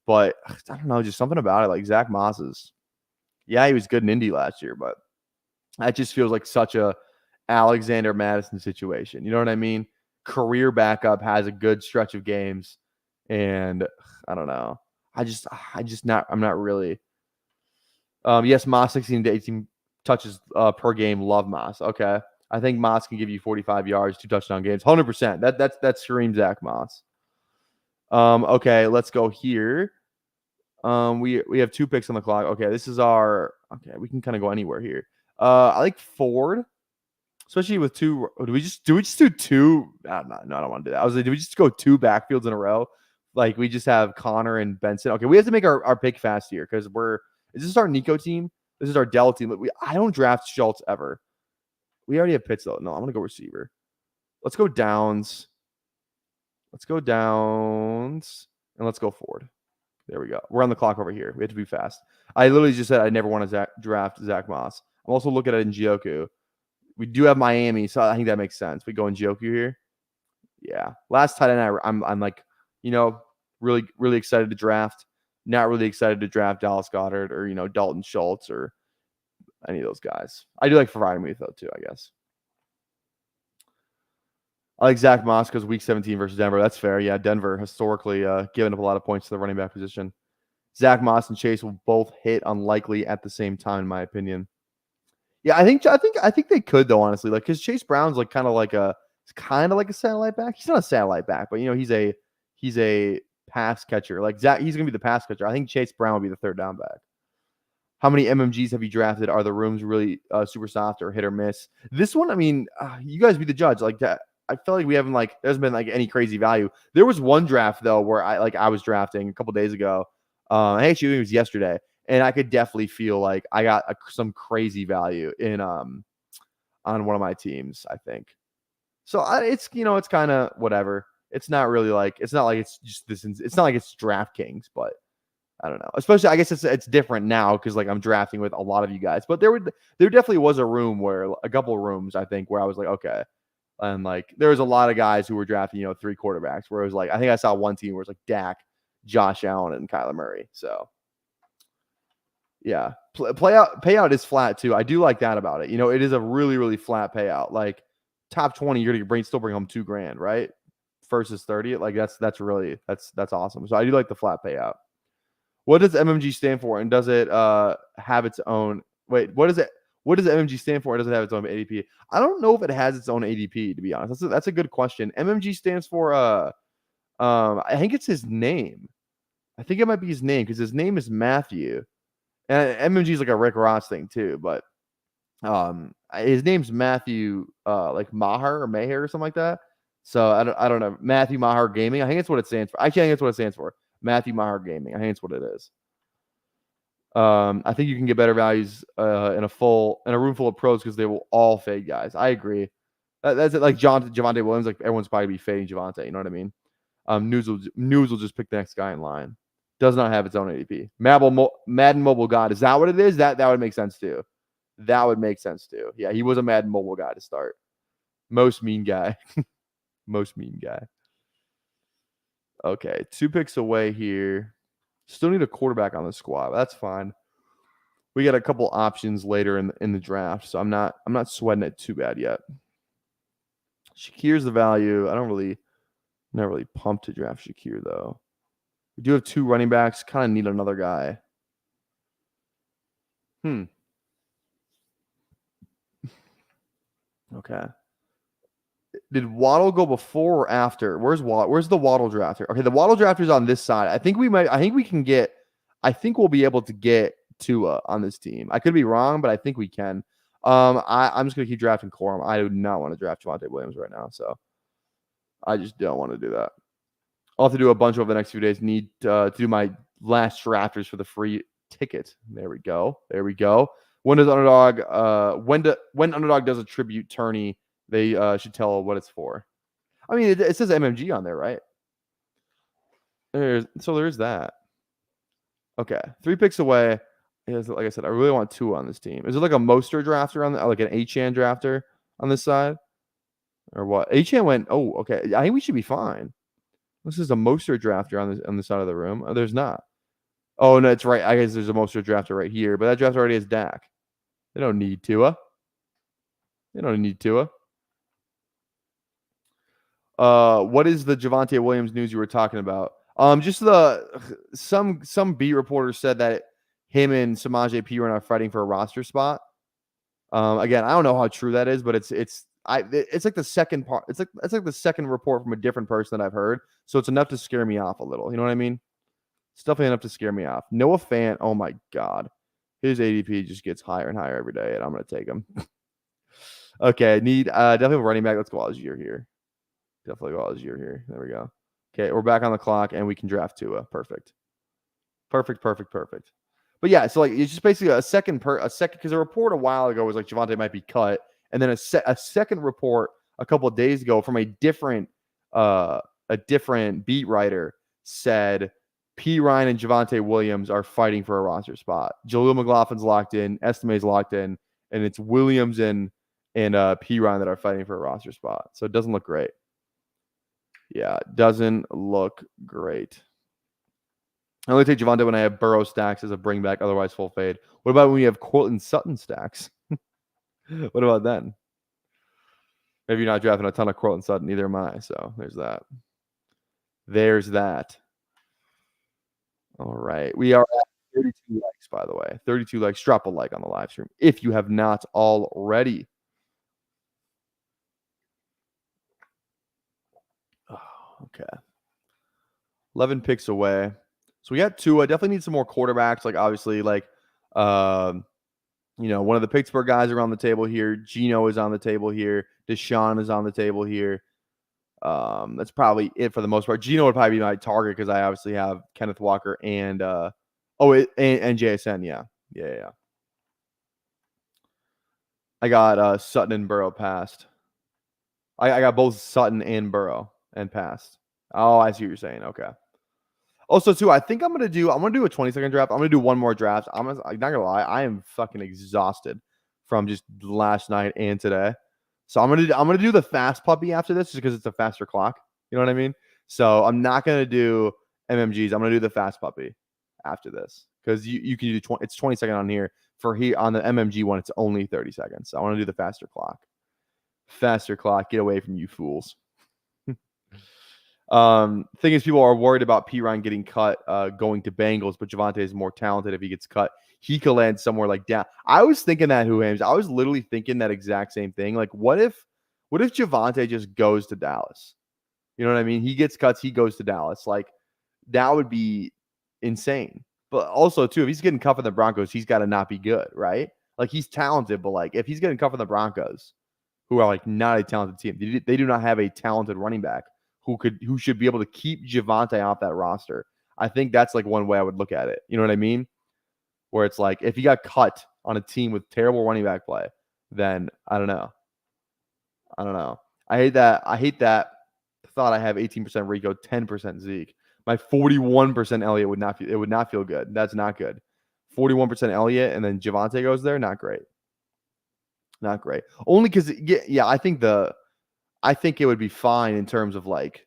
But I don't know, just something about it. Like Zach Moss's, yeah, he was good in Indy last year, but that just feels like such a Alexander Madison situation. You know what I mean? Career backup, has a good stretch of games, and I don't know. I'm not really. Yes, Moss 16 to 18 touches per game. Love Moss. Okay. I think Moss can give you 45 yards, 2 touchdown games. 100%. That screams Zach Moss. Okay, let's go here. We have 2 picks on the clock. Okay, this is our. Okay, we can kind of go anywhere here. I like Ford, especially with 2. Do we just do 2? No, I don't want to do that. I was like, do we just go 2 backfields in a row? Like we just have Connor and Benson. Okay, we have to make our pick fast here because is this our Nico team? This is our Dell team. I don't draft Schultz ever. We already have Pitts though. No, I'm gonna go receiver. Let's go Downs. And let's go Ford. There we go. We're on the clock over here. We have to be fast. I literally just said I never want to draft Zach Moss. I'm also looking at Njoku. We do have Miami, so I think that makes sense. We go Njoku here. Yeah. Last tight end, I'm like, really, really excited to draft. Not really excited to draft Dallas Goedert or, Dalton Schultz or any of those guys. I do like Freiermuth though too, I guess. I like Zach Moss because week 17 versus Denver. That's fair. Yeah, Denver historically giving up a lot of points to the running back position. Zach Moss and Chase will both hit unlikely at the same time, in my opinion. Yeah, I think they could though, honestly. Like, because Chase Brown's like kind of like a satellite back. He's not a satellite back, but he's a pass catcher. Like Zach, he's gonna be the pass catcher. I think Chase Brown will be the third down back. How many MMGs have you drafted? Are the rooms really super soft or hit or miss? This one, I mean, you guys be the judge. Like that, I feel like we haven't there hasn't been like any crazy value. There was one draft though where I was drafting a couple days ago. Actually, it was yesterday, and I could definitely feel like I got some crazy value in on one of my teams. I think so. It's it's kind of whatever. It's not really like it's not like it's just this. It's not like it's DraftKings, but I don't know. Especially, I guess it's different now because like I'm drafting with a lot of you guys. But there definitely was a couple of rooms I think where I was like, okay, and like there was a lot of guys who were drafting 3 quarterbacks where it was like I think I saw one team where it was like Dak, Josh Allen, and Kyler Murray. So yeah, payout is flat too. I do like that about it. It is a really really flat payout. Like top 20, you're gonna still bring home $2,000, right? Versus 30. Like that's awesome. So I do like the flat payout. What does MMG stand for, and does it have its own? Wait, what does MMG stand for, and does it have its own ADP? I don't know if it has its own ADP, to be honest. That's a good question. MMG stands for I think it's his name. I think it might be his name because his name is Matthew, and MMG is like a Rick Ross thing too. But his name's Matthew, like Maher or Maher or something like that. So I don't know. Matthew Maher Gaming. I think that's what it stands for. Actually, I think that's what it stands for. Matthew Maher Gaming. I think that's what it is. I think you can get better values in a room full of pros because they will all fade guys. I agree. That's it. Like Javonte Williams. Like everyone's probably be fading Javonte. You know what I mean? News will just pick the next guy in line. Does not have its own ADP. Madden Mobile God. Is that what it is? That would make sense too. That would make sense too. Yeah, he was a Madden Mobile guy to start. Most mean guy. Most mean guy. Okay, 2 picks away here. Still need a quarterback on the squad. But that's fine. We got a couple options later in the draft, so I'm not sweating it too bad yet. Shakir's the value. Not really pumped to draft Shakir though. We do have 2 running backs. Kind of need another guy. Okay. Did Waddle go before or after? Where's the Waddle drafter? Okay, the Waddle drafter's on this side. I think we'll be able to get Tua on this team. I could be wrong, but I think we can. I'm just gonna keep drafting Corum. I do not want to draft Javonte Williams right now, so I just don't want to do that. I'll have to do a bunch over the next few days. Need to do my last drafters for the free ticket. There we go. When does Underdog? When Underdog does a tribute tourney, they should tell what it's for. I mean, it says MMG on there, right? There's that. Okay, 3 picks away. Like I said, I really want 2 on this team. Is it like a Mostert drafter like an Achane drafter on this side? Or what? Achan went. Oh, okay. I think we should be fine. This is a Mostert drafter on the side of the room. Oh, there's not. Oh no, it's right. I guess there's a Mostert drafter right here, but that draft already has Dak. They don't need Tua. They don't need Tua. What is the Javonte Williams news you were talking about? Just some beat reporter said that him and Samaje Perine are fighting for a roster spot. Again, I don't know how true that is, but it's like the second part. It's like the second report from a different person that I've heard. So it's enough to scare me off a little. You know what I mean? It's definitely enough to scare me off. Noah Fant, oh my god, his ADP just gets higher and higher every day, and I'm gonna take him. Okay, need definitely a running back. Let's go Algier here. Definitely go Algier here. There we go. Okay, we're back on the clock, and we can draft Tua. Perfect. But yeah, so like it's just basically a second because a report a while ago was like Javonte might be cut, and then a second report a couple of days ago from a different beat writer said Perine and Javonte Williams are fighting for a roster spot. Jaleel McLaughlin's locked in, Estime's locked in, and it's Williams and Perine that are fighting for a roster spot. So it doesn't look great. Yeah, it doesn't look great. I only take Javonte when I have Burrow stacks as a bring back, otherwise full fade. What about when we have Courtland Sutton stacks? What about then? Maybe you're not drafting a ton of Courtland Sutton, neither am I. So there's that. There's that. All right. We are at 32 likes, by the way. 32 likes. Drop a like on the live stream if you have not already. Oh, okay. 11 picks away. So we got two. I definitely need some more quarterbacks. Like, obviously, like, one of the Pittsburgh guys are on the table here. Geno is on the table here. Deshaun is on the table here. That's probably it for the most part. Geno would probably be my target because I obviously have Kenneth Walker and JSN. Yeah. I got Sutton and Burrow passed. I got both Sutton and Burrow and passed. Oh, I see what you're saying. Okay. Also, too, I think I'm gonna do a 20-second draft. I'm gonna do one more draft. I'm not gonna lie, I am fucking exhausted from just last night and today. So I'm gonna do the fast puppy after this, just because it's a faster clock. You know what I mean? So I'm not gonna do MMGs. I'm gonna do the fast puppy after this because you can do it's 20 second on here. On the MMG one, it's only 30 seconds. So I want to do the faster clock. Faster clock. Get away from you fools. Thing is, people are worried about Perine getting cut, going to Bengals, but Javonte is more talented if he gets cut. He could land somewhere like down. I was thinking that, I was literally thinking that exact same thing. Like, what if Javonte just goes to Dallas? You know what I mean? He gets cuts, he goes to Dallas. Like, that would be insane. But also, too, if he's getting cut from the Broncos, he's got to not be good, right? Like, he's talented, but like, if he's getting cut from the Broncos, who are like not a talented team, they do not have a talented running back who should be able to keep Javonte off that roster. I think that's like one way I would look at it. You know what I mean? Where it's like, if he got cut on a team with terrible running back play, then I don't know. I hate that thought I have 18% Rico, 10% Zeke. My 41% Elliott would not feel good. That's not good. 41% Elliott and then Javonte goes there. Not great. Not great. Only because I think it would be fine in terms of like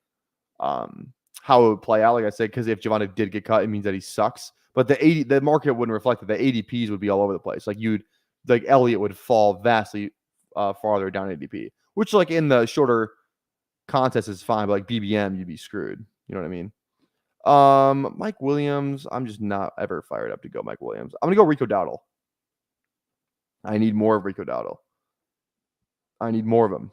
how it would play out. Like I said, because if Javonte did get cut, it means that he sucks. But the market wouldn't reflect that. The ADPs would be all over the place. Like Elliott would fall vastly farther down ADP, which like in the shorter contest is fine. But like BBM, you'd be screwed. You know what I mean? Mike Williams, I'm just not ever fired up to go Mike Williams. I'm gonna go Rico Dowdle. I need more of Rico Dowdle. I need more of him.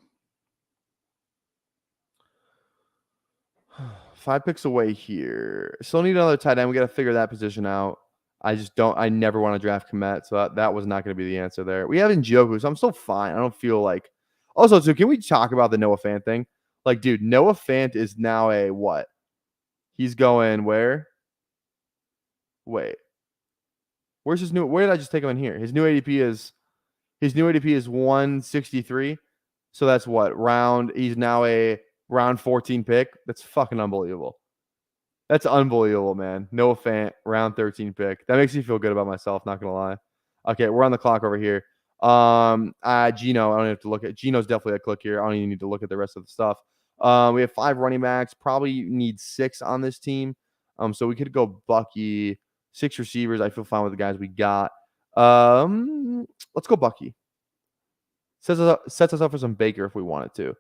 5 picks away here. Still need another tight end. We got to figure that position out. I never want to draft Komet, so that was not going to be the answer there. We have Njoku, so I'm still fine. I don't feel like. Also, too, can we talk about the Noah Fant thing? Like, dude, Noah Fant is now a what? He's going where? Wait. Where's his new? Where did I just take him in here? His new ADP is 163. So that's what round. He's now a round 14 pick. That's fucking unbelievable. That's unbelievable, man. Noah Fant, round 13 pick. That makes me feel good about myself, not gonna lie. Okay, we're on the clock over here. Gino, I don't have to look at Gino's definitely a click here. I don't even need to look at the rest of the stuff. We have 5 running backs. Probably need 6 on this team. So we could go Bucky, 6 receivers. I feel fine with the guys we got. Let's go Bucky. Sets us up for some Baker if we wanted to.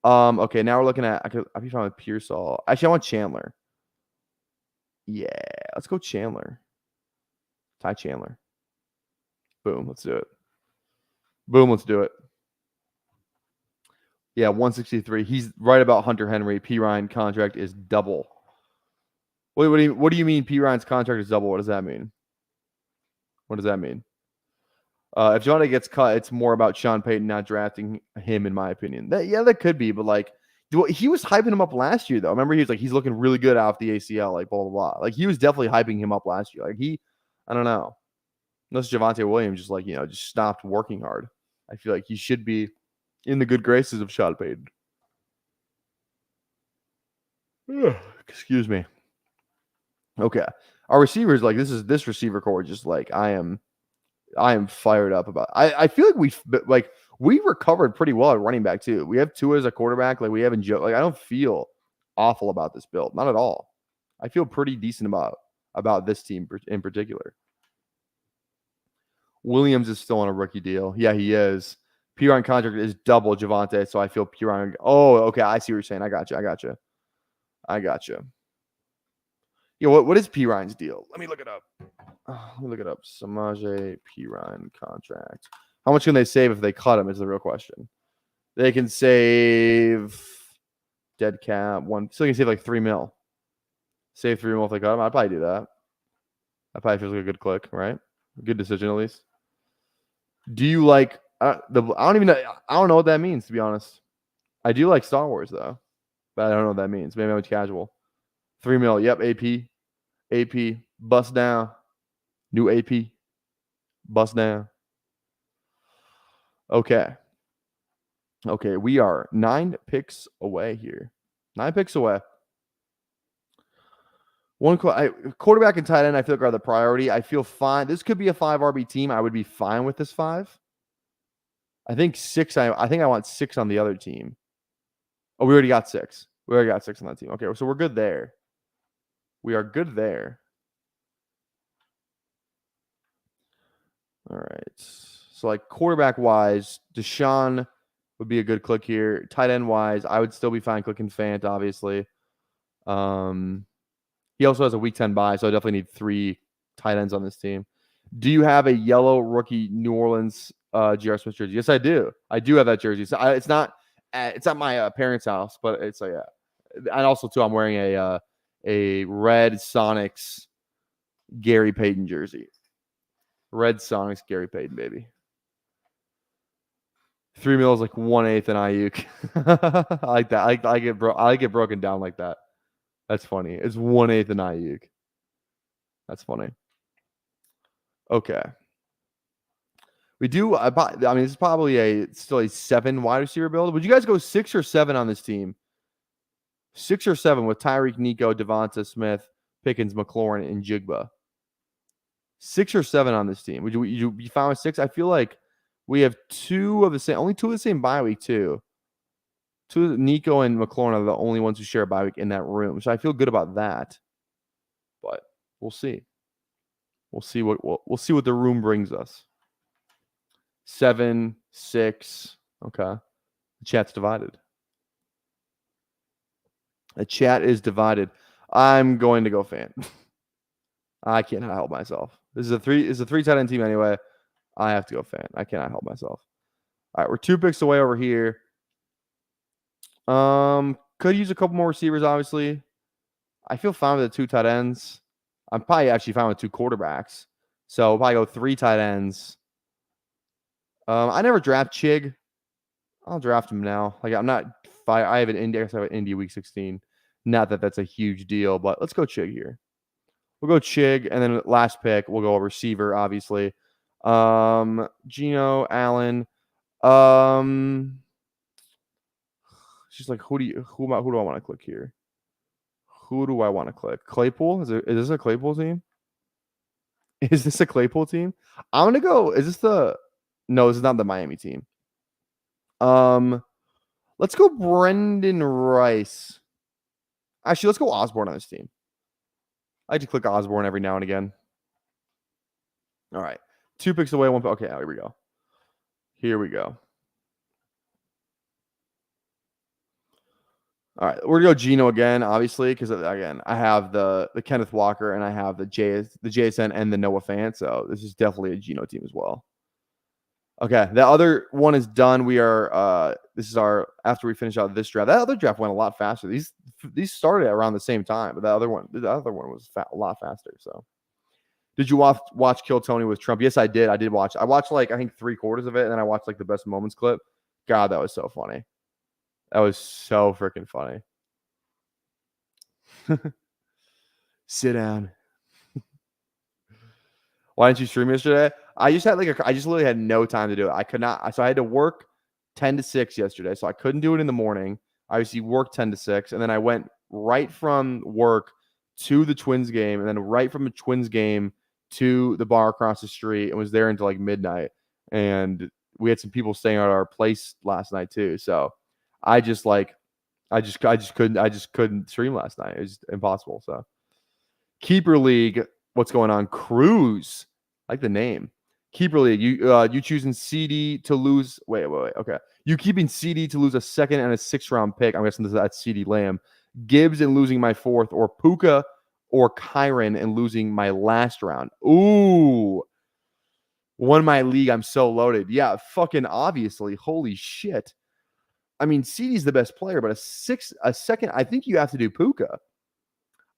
Okay, now we're looking at I'd be fine with Pearsall. Actually, I want Chandler. Yeah, let's go Chandler. Ty Chandler. Boom, let's do it. Boom, let's do it. Yeah, 163. He's right about Hunter Henry. P. Ryan contract is double. What do you mean P. Ryan's contract is double? What does that mean? What does that mean? If Jonte gets cut, it's more about Sean Payton not drafting him, in my opinion. That could be, but like he was hyping him up last year, though. Remember, he was like, he's looking really good off the ACL, like blah blah blah. Like he was definitely hyping him up last year. Like I don't know. Unless Javonte Williams just just stopped working hard. I feel like he should be in the good graces of Sean Payton. Excuse me. Okay. Our receivers, like this receiver core, just like I am fired up about. I feel like we recovered pretty well at running back too. We have Tua as a quarterback. Like we haven't I don't feel awful about this build. Not at all. I feel pretty decent about this team in particular. Williams is still on a rookie deal. Yeah, he is. P. Ryan contract is double Javonte, so I feel P. Ryan. Oh, okay. I see what you're saying. I got you. What is P. Ryan's deal? Let me look it up. Samaje P. Ryan contract. How much can they save if they cut him is the real question. They can save dead cap one. Still can save like $3 million. Save $3 million if they cut him. I'd probably do that. That probably feels like a good click, right? Good decision at least. Do you like I don't know what that means, to be honest. I do like Star Wars though, but I don't know what that means. Maybe I'm casual. $3 million. Yep, AP bust down. New AP bust down. Okay, we are 9 picks away here. 9 picks away. One quarterback and tight end, I feel like are the priority. I feel fine. This could be a 5 RB team. I would be fine with this 5. I think 6. I think I want 6 on the other team. Oh, we already got 6. We already got 6 on that team. Okay, so we're good there. We are good there. All right. So like quarterback wise, Deshaun would be a good click here. Tight end wise, I would still be fine clicking Fant, obviously. He also has a week 10 bye, so I definitely need 3 tight ends on this team. Do you have a yellow rookie New Orleans J.R. Smith jersey? Yes, I do. I do have that jersey. So it's not at my parents' house, but it's yeah. And also too, I'm wearing a red Sonics Gary Payton jersey. Red Sonics Gary Payton, baby. $3 million is like 1/8 in Ayuk. I like that. I like it broken down like that. That's funny. It's 1/8 in Ayuk. That's funny. Okay. We do. I mean, this is probably still a 7 wide receiver build. Would you guys go 6 or 7 on this team? 6 or 7 with Tyreek, Nico, Devonta Smith, Pickens, McLaurin, and Jigba. 6 or 7 on this team. Would you be fine with 6? I feel like we have only 2 of the same bye week too. Nico and McLaurin are the only ones who share a bye week in that room. So I feel good about that. But we'll see. We'll see what the room brings us. 7, 6. Okay. The chat's divided. The chat is divided. I'm going to go Fant. I cannot help myself. This is a 3 tight end team anyway. I have to go Fant. I cannot help myself. All right, we're 2 picks away over here. Could use a couple more receivers, obviously. I feel fine with the 2 tight ends. I'm probably actually fine with 2 quarterbacks. So I'll probably go 3 tight ends. I never draft Chig. I'll draft him now. Like I'm not. I have an Indy week 16. Not that that's a huge deal, but let's go Chig here. We'll go Chig, and then last pick we'll go a receiver, obviously. Gino, Allen. She's like, who do I want to click here? Who do I want to click? Claypool? Is this a Claypool team? Is this a Claypool team? I'm gonna go. Is this the? No, this is not the Miami team. Let's go Brendan Rice. Actually, let's go Osborne on this team. I like to click Osborne every now and again. All right. 2 picks away, 1 pick. Okay, here we go. Here we go. All right, we're gonna go Geno again, obviously, because again, I have the Kenneth Walker and I have the JSN and the Noah Fant, so this is definitely a Geno team as well. Okay, the other one is done. We are this is our after we finish out this draft. That other draft went a lot faster. These started around the same time, but the other one was a lot faster. So, did you watch Kill Tony with Trump? Yes, I did. I did watch. I watched like I think 3/4 of it, and then I watched like the best moments clip. God, that was so funny. That was so freaking funny. Sit down. Why didn't you stream yesterday? I just literally had no time to do it. I could not. So I had to work 10 to 6 yesterday. So I couldn't do it in the morning. I obviously worked 10 to 6. And then I went right from work to the Twins game. And then right from the Twins game to the bar across the street and was there until like midnight. And we had some people staying at our place last night too. So I just couldn't stream last night. It was impossible. So Keeper League. What's going on? Cruz. I like the name. Keeper League. You choosing CD to lose. Wait. Okay. You keeping CD to lose a 2nd and a 6th round pick. I'm guessing that's CD Lamb. Gibbs and losing my 4th, or Puka or Kyron and losing my last round. Ooh. Won my league. I'm so loaded. Yeah, fucking obviously. Holy shit. I mean, CD's the best player, but a 2nd, I think you have to do Puka.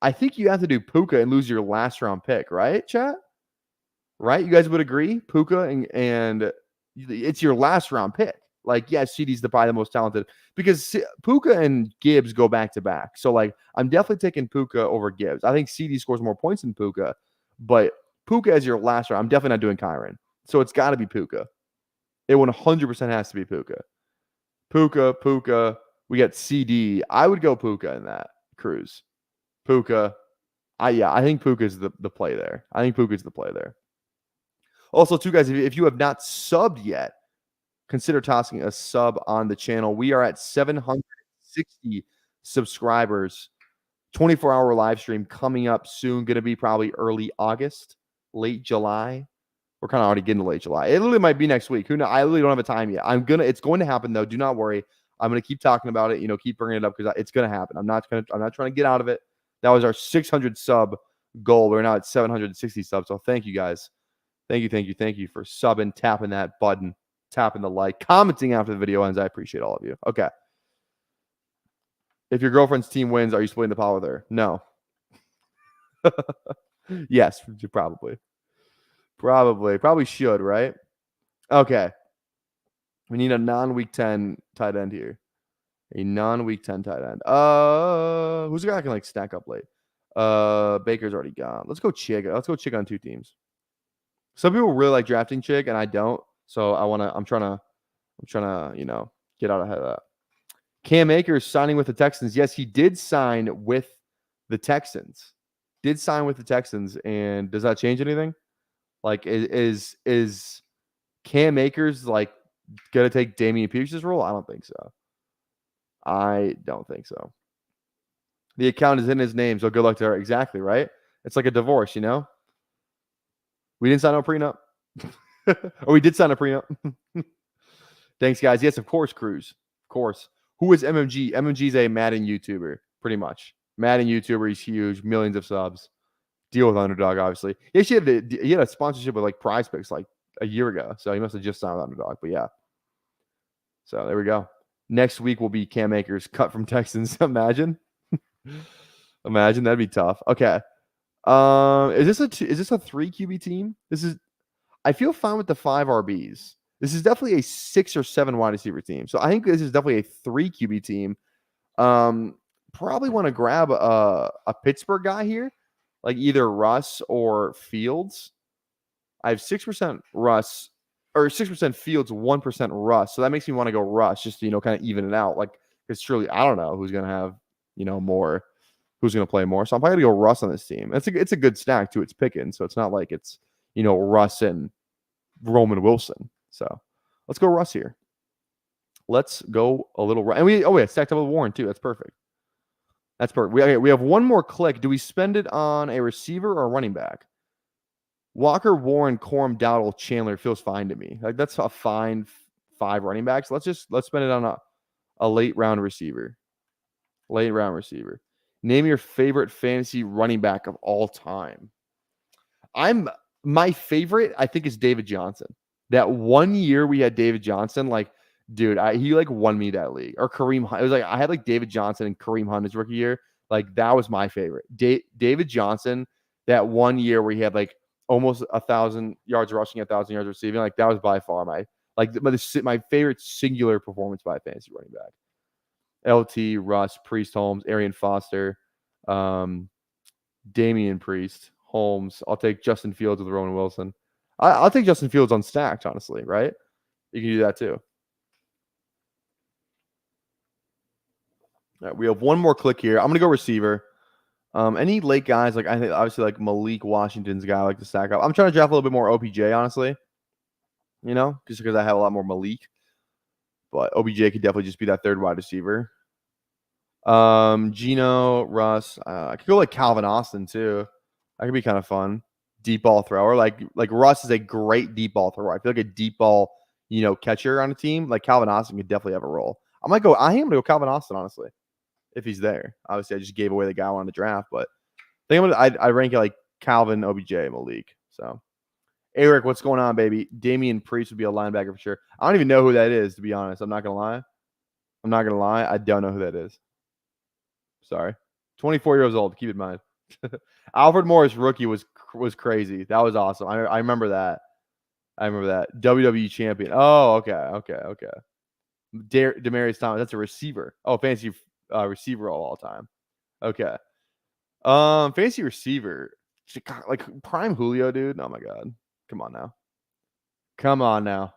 I think you have to do Puka and lose your last round pick, right, chat? Right? You guys would agree? Puka and it's your last round pick. Like, yeah, CD's probably the most talented because Puka and Gibbs go back to back. So, like, I'm definitely taking Puka over Gibbs. I think CD scores more points than Puka, but Puka as your last round. I'm definitely not doing Kyron. So it's got to be Puka. It 100% has to be Puka. Puka. We got CD. I would go Puka in that. Cruz. Puka. I think Puka is the play there. I think Puka is the play there. Also, too, guys, if you have not subbed yet, consider tossing a sub on the channel. We are at 760 subscribers. 24-hour live stream coming up soon. Going to be probably early August, late July. We're kind of already getting to late July. It literally might be next week. Who knows? I literally don't have a time yet. It's going to happen though. Do not worry. I'm going to keep talking about it. Keep bringing it up because it's going to happen. I'm not trying to get out of it. That was our 600 sub goal. We're now at 760 subs. So thank you guys. Thank you for subbing, tapping that button, tapping the like, commenting after the video ends. I appreciate all of you. Okay. If your girlfriend's team wins, are you splitting the pot with her? No. Yes, probably. Probably should, right? Okay. We need a non-week 10 tight end here. A non-week 10 tight end. Who's the guy that can like stack up late? Baker's already gone. Let's go Chig. Let's go Chig on 2 teams. Some people really like drafting Chig, and I don't. So I'm trying to, get out ahead of that. Cam Akers signing with the Texans. Yes, he did sign with the Texans. And does that change anything? Like, is Cam Akers like gonna take Damian Pierce's role? I don't think so. The account is in his name, so good luck to her. Exactly, right? It's like a divorce, We didn't sign a prenup. Or we did sign a prenup. Thanks, guys. Yes, of course, Cruz. Of course. Who is MMG? MMG's a Madden YouTuber, pretty much. Madden YouTuber. He's huge. Millions of subs. Deal with Underdog, obviously. He had a sponsorship with like Prize Picks like a year ago. So he must have just signed with Underdog. But yeah. So there we go. Next week will be Cam Akers cut from Texans. Imagine. Imagine. That'd be tough. Okay. Is this a 3 QB team? I feel fine with the 5 RBs. This is definitely a 6 or 7 wide receiver team. So I think this is definitely a 3 QB team. Probably want to grab a Pittsburgh guy here, like either Russ or Fields. I have 6% Russ or 6% Fields, 1% Russ. So that makes me want to go Russ just to, kind of even it out. Like, because surely I don't know who's going to have, more, who's going to play more. So I'm probably going to go Russ on this team. It's a good stack too. It's picking. So it's not like it's, Russ and Roman Wilson. So let's go Russ here. Let's go a little. And we stacked up with Warren too. That's perfect. That's perfect. We have one more click. Do we spend it on a receiver or a running back? Walker, Warren, Corum, Dowdle, Chandler feels fine to me. Like that's a fine 5 running backs. Let's spend it on a late round receiver. Late round receiver. Name your favorite fantasy running back of all time. My favorite, I think, is David Johnson. That one year we had David Johnson, like, dude, he like won me that league. Or Kareem Hunt. It was like I had like David Johnson and Kareem Hunt his rookie year. Like that was my favorite. David Johnson, that one year where he had like almost 1,000 yards rushing, 1,000 yards receiving. Like that was by far my favorite singular performance by a fantasy running back. LT, Russ, Priest, Holmes, Arian Foster, Damian Priest, Holmes. I'll take Justin Fields with Rowan Wilson. I'll take Justin Fields unstacked, honestly, right? You can do that too. All right, we have one more click here. I'm going to go receiver. Any late guys, like I think obviously like Malik Washington's a guy I like to stack up. I'm trying to draft a little bit more OPJ, honestly. You know, just because I have a lot more Malik. But OBJ could definitely just be that third wide receiver. Gino, Russ. I could go like Calvin Austin too. That could be kind of fun. Deep ball thrower. Like Russ is a great deep ball thrower. I feel like a deep ball, catcher on a team. Like Calvin Austin could definitely have a role. I am gonna go Calvin Austin, honestly, if he's there. Obviously, I just gave away the guy I wanted to draft, but I think I rank it like Calvin, OBJ, Malik. So, Eric, what's going on, baby? Damian Priest would be a linebacker for sure. I don't even know who that is, to be honest. I'm not gonna lie. I don't know who that is. Sorry. 24 years old. Keep in mind. Alfred Morris rookie was crazy. That was awesome. I remember that. WWE champion. Oh, okay. Demaryius Thomas. That's a receiver. Oh, fantasy receiver of all time. Okay. Fantasy receiver. Like prime Julio, dude. Oh my god. Come on now.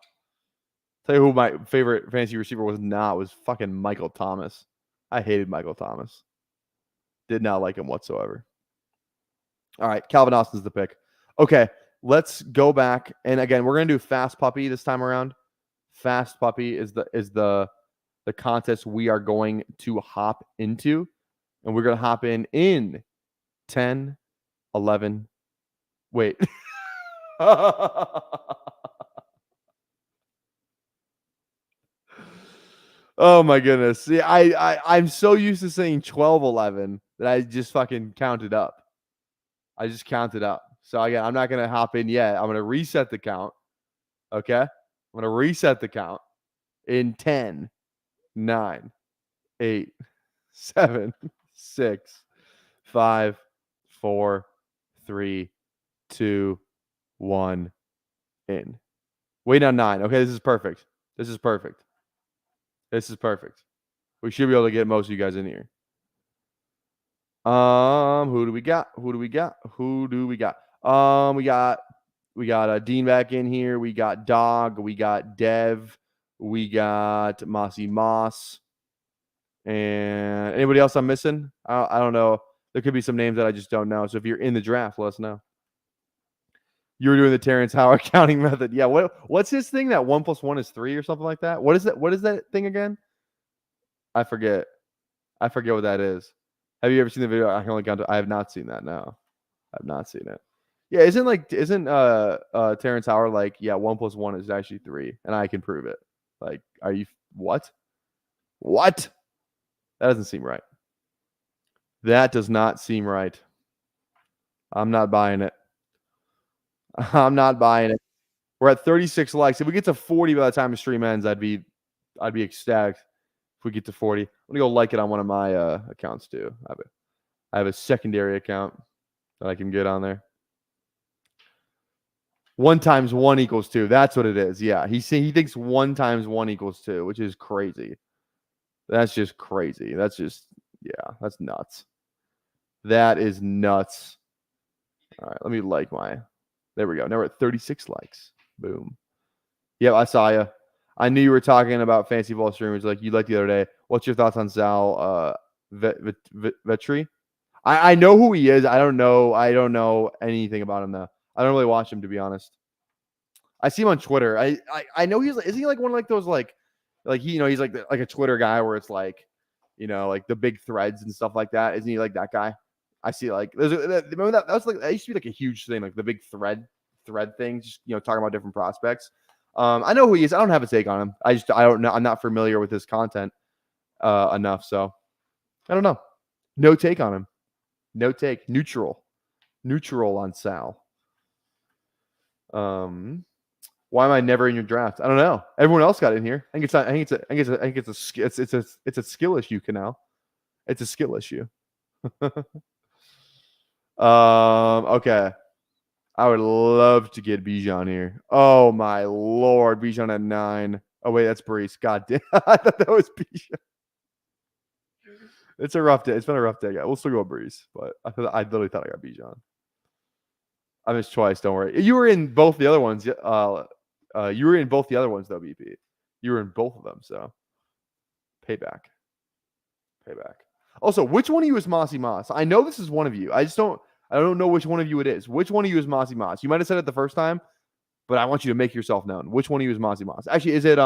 Tell you who my favorite fantasy receiver was fucking Michael Thomas. I hated Michael Thomas. Did not like him whatsoever. All right, Calvin Austin's the pick. Okay, let's go back. And again, we're gonna do Fast Puppy this time around. Fast Puppy is the contest we are going to hop into. And we're gonna hop in 10, 11. Wait. Oh my goodness. See, I'm so used to saying 12, 11 that I just fucking counted up. So again, I'm not gonna hop in yet. I'm gonna reset the count. Okay? I'm gonna reset the count in 10, 9, 8, 7, 6, 5, 4, 3, 2, 1, in. Wait on 9. Okay, this is perfect. We should be able to get most of you guys in here. Who do we got? We got Dean back in here. We got Dog. We got Dev. We got Mossy Moss. And anybody else I'm missing? I don't know. There could be some names that I just don't know. So if you're in the draft, let us know. You were doing the Terrence Howard counting method. Yeah. What's his thing? That 1 + 1 is 3 or something like that? What is that? What is that thing again? I forget what that is. Have you ever seen the video? I can only count. I have not seen that. No, I've not seen it. Yeah, isn't Terrence Howard like 1 + 1 is actually 3, and I can prove it. Like, are you what? What? That doesn't seem right. That does not seem right. I'm not buying it. We're at 36 likes. If we get to 40 by the time the stream ends, I'd be ecstatic. If we get to 40, I'm gonna go like it on one of my accounts too. I have a secondary account that I can get on there. 1 × 1 = 2. That's what it is. Yeah, he thinks 1 × 1 = 2, which is crazy. That's just crazy. That's nuts. That is nuts. All right, let me like my. There we go. Now we're at 36 likes. Boom. Yep, I saw you. I knew you were talking about fantasy ball streamers like you liked the other day. What's your thoughts on Zal Vetri? I know who he is. I don't know anything about him though. I don't really watch him, to be honest. I see him on Twitter. I know he's isn't he like one of like those like he he's like a Twitter guy where it's like like the big threads and stuff like that. Isn't he like that guy? I see like remember that was like that used to be like a huge thing, like the big thread thing, just talking about different prospects. I know who he is. I don't have a take on him. I don't know. I'm not familiar with his content enough, so I don't know. No take on him. No take. Neutral on Sal. Why am I never in your draft? I don't know. Everyone else got in here. I think it's a skill issue, Canal. It's a skill issue. Okay. I would love to get Bijan here. Oh my lord, Bijan at 9. Oh wait, that's Brees. God damn, I thought that was Bijan. It's a rough day. It's been a rough day, guys. We'll still go with Brees, but I literally thought I got Bijan. I missed twice. Don't worry. You were in both the other ones. You were in both the other ones though, BP. You were in both of them, so payback. Also, which one of you is Mossy Moss? I know this is one of you. I don't know which one of you it is. Which one of you is Mossy Moss? You might have said it the first time, but I want you to make yourself known. Which one of you is Mossy Moss? Actually, is it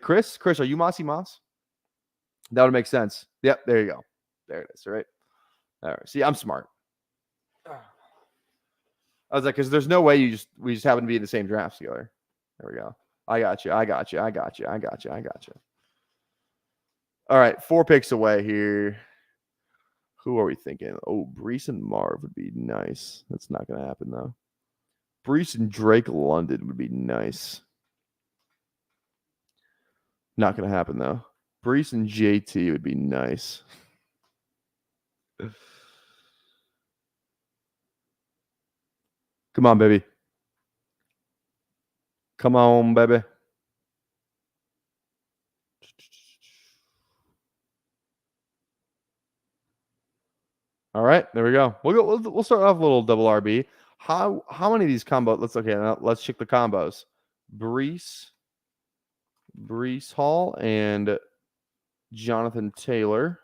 Chris? Chris, are you Mossy Moss? That would make sense. Yep, there you go. There it is, right? All right. See, I'm smart. I was like, because there's no way we just happen to be in the same draft together. There we go. I got you. All right, 4 picks away here. Who are we thinking? Oh, Brees and Marv would be nice. That's not going to happen, though. Brees and Drake London would be nice. Not going to happen, though. Brees and JT would be nice. Come on, baby. Come on, baby. All right, there we go. We'll start off a little double RB. How many of these combos? Let's check the combos. Brees Hall and Jonathan Taylor.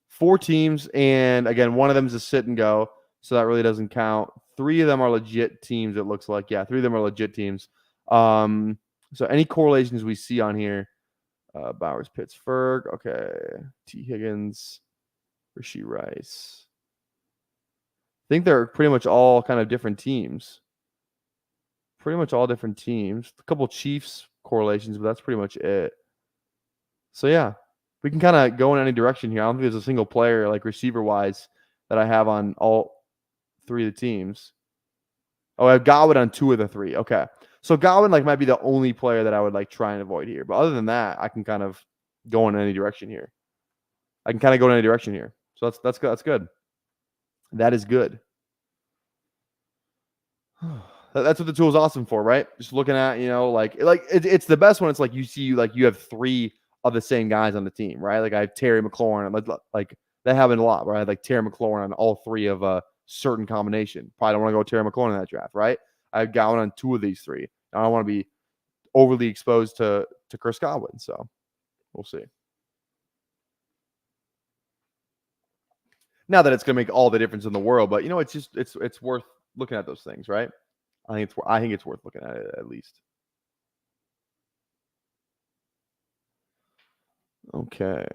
4 teams, and again, one of them is a sit and go, so that really doesn't count. 3 of them are legit teams. It looks like 3 of them are legit teams. So any correlations we see on here? Bowers, Pittsburgh. Okay, T. Higgins. Rashee Rice. I think they're pretty much all kind of different teams. A couple Chiefs correlations, but that's pretty much it. So yeah, we can kind of go in any direction here. I don't think there's a single player like receiver-wise that I have on all 3 of the teams. Oh, I have Godwin on 2 of the 3. Okay. So Godwin might be the only player that I would try and avoid here. But other than that, I can kind of go in any direction here. So that's good. That's good. That is good. That's what the tool is awesome for, right? Just looking at, it's the best when it's like you see you have 3 of the same guys on the team, right? Like I have Terry McLaurin, like that happened a lot, right? Like Terry McLaurin on all 3 of a certain combination. Probably don't want to go with Terry McLaurin in that draft, right? I have Godwin on 2 of these 3. I don't want to be overly exposed to Chris Godwin, so we'll see. Not that it's going to make all the difference in the world, but it's worth looking at those things, right? I think it's worth looking at it at least. Okay.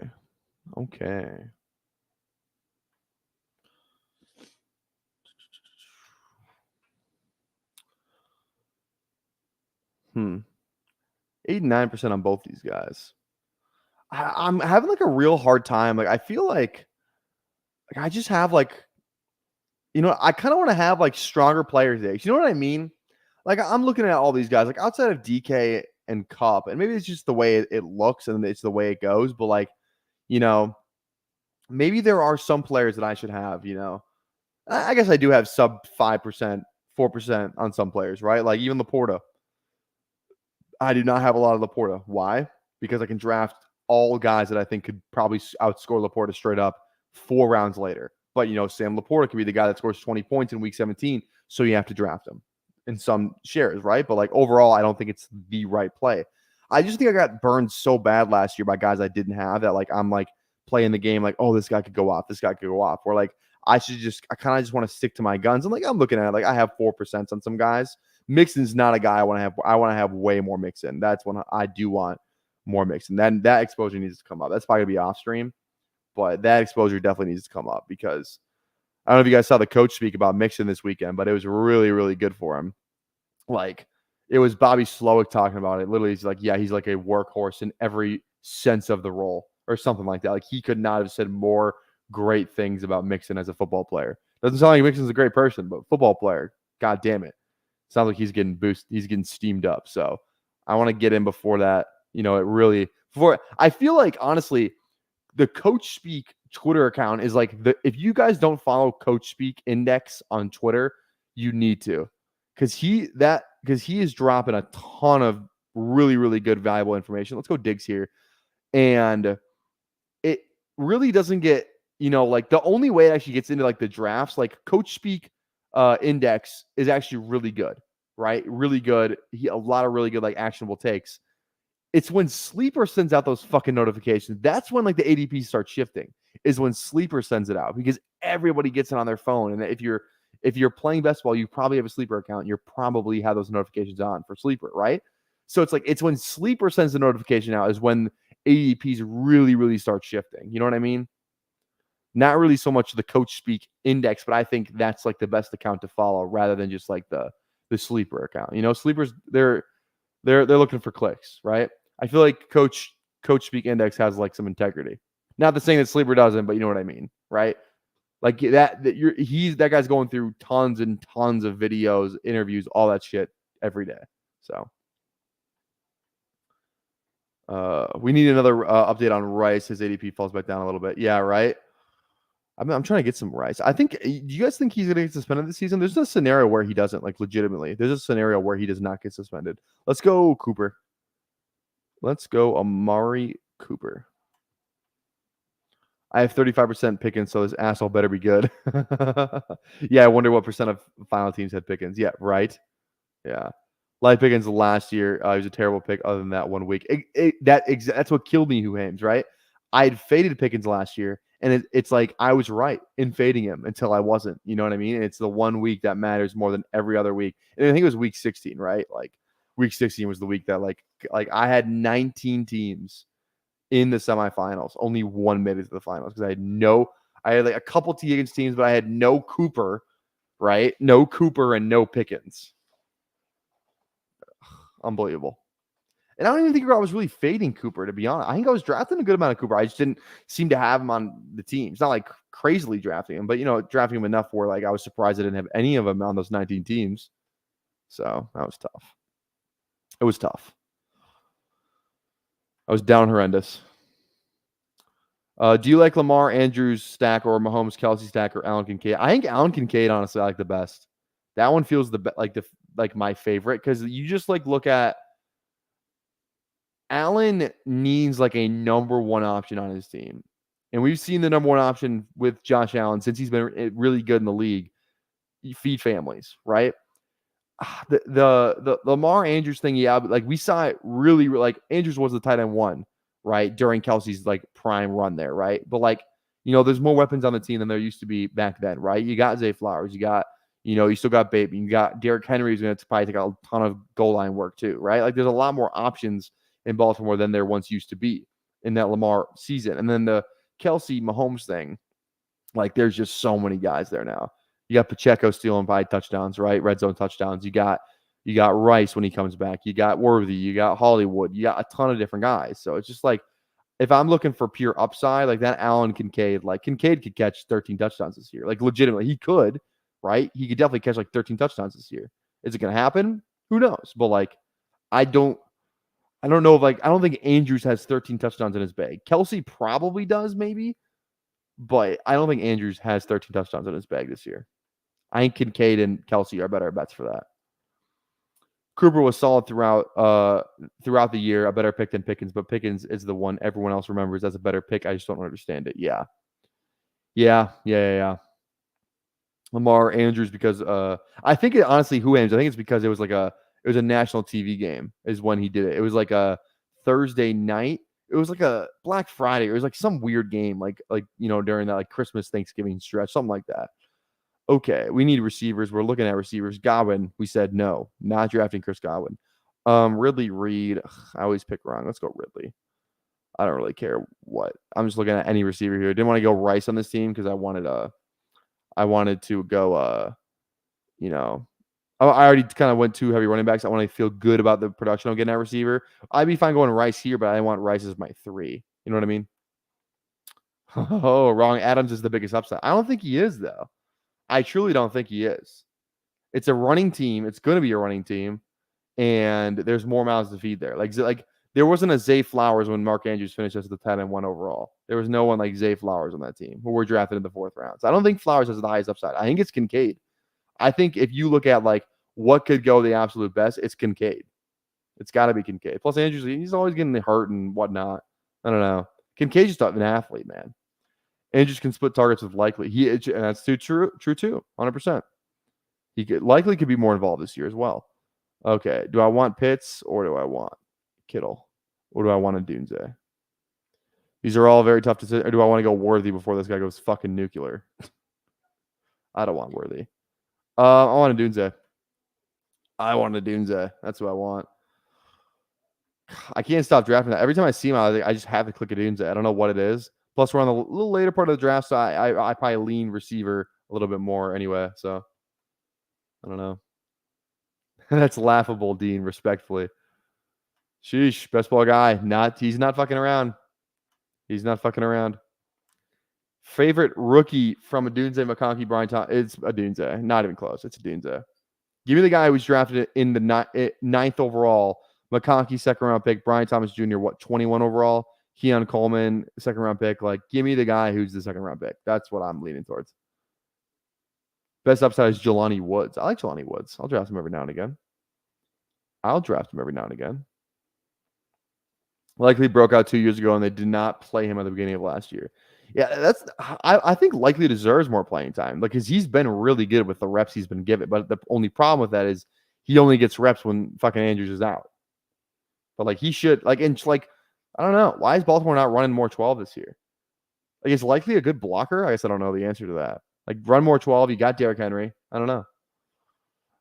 Hmm. 89% on both these guys. I'm having a real hard time. I feel like I just have I kind of want to have stronger players there. You know what I mean? I'm looking at all these guys outside of DK and Cup, and maybe it's just the way it looks and it's the way it goes. But maybe there are some players that I should have. I guess I do have sub 5%, 4% on some players, right? Even Laporta. I do not have a lot of Laporta. Why? Because I can draft all guys that I think could probably outscore Laporta straight up 4 rounds later. But, Sam Laporta could be the guy that scores 20 points in week 17, so you have to draft him in some shares, right? But, overall, I don't think it's the right play. I just think I got burned so bad last year by guys I didn't have that, I'm, playing the game oh, this guy could go off. This guy could go off. Where, I kind of just want to stick to my guns. And like I'm looking at it, like I have 4% on some guys. Mixon's not a guy I want to have. I want to have way more Mixon. That's when I do want more Mixon. Then that exposure needs to come up. That's probably gonna be off stream, but that exposure definitely needs to come up because I don't know if you guys saw the coach speak about Mixon this weekend, but it was really, really good for him. Like it was Bobby Slowick talking about it. Literally, he's like, yeah, he's like a workhorse in every sense of the role or something like that. Like he could not have said more great things about Mixon as a football player. Doesn't sound like Mixon's a great person, but football player, god damn it. Sounds like he's getting boosted. He's getting steamed up. So I want to get in before that. You know, I feel like honestly, the Coach Speak Twitter account is like if you guys don't follow Coach Speak Index on Twitter, you need to. Because he is dropping a ton of really, really good, valuable information. Let's go Diggs here. And it really doesn't get, like the only way it actually gets into like the drafts, like Coach Speak Index is actually really good, right? Really good. A lot of really good, like actionable takes. It's when Sleeper sends out those fucking notifications. That's when like the ADP starts shifting, is when Sleeper sends it out because everybody gets it on their phone. And if you're playing best ball, you probably have a Sleeper account. You probably have those notifications on for Sleeper, right? So it's when Sleeper sends the notification out is when ADPs really, really start shifting. You know what I mean? Not really so much the Coach Speak Index, but I think that's like the best account to follow rather than just like the Sleeper account. Sleepers they're looking for clicks, right? I feel like Coach Speak Index has like some integrity. Not the saying that Sleeper doesn't, but you know what I mean, right? Like that guy's going through tons and tons of videos, interviews, all that shit every day. So we need another update on Rice. His ADP falls back down a little bit. Yeah, right. I'm trying to get some Rice. I think. Do you guys think he's going to get suspended this season? There's a scenario where he doesn't, like legitimately. There's a scenario where he does not get suspended. Let's go Cooper. Let's go Amari Cooper. I have 35% Pickens, so this asshole better be good. Yeah, I wonder what percent of final teams had Pickens. Yeah, right. Yeah. Like Pickens last year, he was a terrible pick other than that 1 week. That's what killed me, Who Hames, right? I had faded Pickens last year, and it's like I was right in fading him until I wasn't. You know what I mean? And it's the 1 week that matters more than every other week. And I think it was week 16, right? Like week 16 was the week that like I had 19 teams in the semifinals. Only one made it to the finals because I had like a couple T against teams, but I had no Cooper, right? No Cooper and no Pickens. Unbelievable. And I don't even think I was really fading Cooper, to be honest. I think I was drafting a good amount of Cooper. I just didn't seem to have him on the team. It's not like crazily drafting him, but drafting him enough where like I was surprised I didn't have any of them on those 19 teams. So that was tough. It was tough. I was down horrendous. Do you like Lamar Andrews stack or Mahomes Kelsey stack or Allen Kincaid? I think Allen Kincaid, honestly, I like the best. That one feels like my favorite because you just like look at Allen needs like a number one option on his team. And we've seen the number one option with Josh Allen since he's been really good in the league. You feed families, right? The Lamar Andrews thing, yeah, but like we saw it really like Andrews was the tight end one, right? During Kelsey's like prime run there, right? But like, there's more weapons on the team than there used to be back then, right? You got Zay Flowers, you got, you still got Bateman, you got Derrick Henry who's going to probably take a ton of goal line work too, right? Like there's a lot more options in Baltimore than there once used to be in that Lamar season. And then the Kelsey Mahomes thing, like there's just so many guys there now. You got Pacheco stealing by touchdowns, right? Red zone touchdowns. You got Rice when he comes back. You got Worthy. You got Hollywood. You got a ton of different guys. So it's just like if I'm looking for pure upside, like that Allen Kincaid, like Kincaid could catch 13 touchdowns this year. Like legitimately, he could, right? He could definitely catch like 13 touchdowns this year. Is it going to happen? Who knows? But like, I don't know if like I don't think Andrews has 13 touchdowns in his bag. Kelsey probably does, maybe, but I don't think Andrews has 13 touchdowns in his bag this year. I think Kincaid and Kelsey are better bets for that. Cooper was solid throughout the year, a better pick than Pickens, but Pickens is the one everyone else remembers as a better pick. I just don't understand it. Yeah. Lamar Andrews because I think it honestly I think it's because it was a national TV game is when he did it. It was like a Thursday night It was like a Black Friday. It was like some weird game, like during that like Christmas Thanksgiving stretch, something like that. Okay, we need receivers. We're looking at receivers. Godwin, we said no, not drafting Chris Godwin. Ridley Reed. I always pick wrong. Let's go Ridley. I don't really care what. I'm just looking at any receiver here. Didn't want to go Rice on this team because I wanted to go I already kind of went too heavy running backs. I want to feel good about the production I'm getting at receiver. I'd be fine going Rice here, but I want Rice as my 3. You know what I mean? Oh, wrong. Adams is the biggest upside. I don't think he is, though. I truly don't think he is. It's a running team. It's going to be a running team, and there's more mouths to feed there. Like there wasn't a Zay Flowers when Mark Andrews finished as the 10 and 1 overall. There was no one like Zay Flowers on that team who were drafted in the 4th round. So I don't think Flowers has the highest upside. I think it's Kincaid. I think if you look at like what could go the absolute best, it's Kincaid. It's got to be Kincaid. Plus Andrews, he's always getting hurt and whatnot. I don't know. Kincaid's just an athlete, man. Andrews can split targets with Likely. And that's true too. 100%. He Likely could be more involved this year as well. Okay. Do I want Pitts or do I want Kittle? Or do I want a Dunze? These are all very tough to say. Or do I want to go Worthy before this guy goes fucking nuclear? I don't want Worthy. I want a Dunze. That's what I want. I can't stop drafting that. Every time I see him, I just have to click a Dunze. I don't know what it is. Plus, we're on the little later part of the draft, so I probably lean receiver a little bit more anyway. So, I don't know. That's laughable, Dean, respectfully. Sheesh, best ball guy. He's not fucking around. He's not fucking around. Favorite rookie from a Dunze, McConkey, Brian Thomas. It's a Dunze. Not even close. It's a Dunze. Give me the guy who was drafted in the 9th overall. McConkey, 2nd round pick. Brian Thomas Jr., 21 overall. Keon Coleman, 2nd round pick. Like, give me the guy who's the 2nd round pick. That's what I'm leaning towards. Best upside is Jelani Woods. I like Jelani Woods. I'll draft him every now and again. Likely broke out 2 years ago, and they did not play him at the beginning of last year. Yeah, I think Likely deserves more playing time, because he's been really good with the reps he's been given. But the only problem with that is he only gets reps when fucking Andrews is out. But like he should I don't know, why is Baltimore not running more 12 this year? Like, is Likely a good blocker? I guess I don't know the answer to that. Like, run more 12. You got Derrick Henry. I don't know.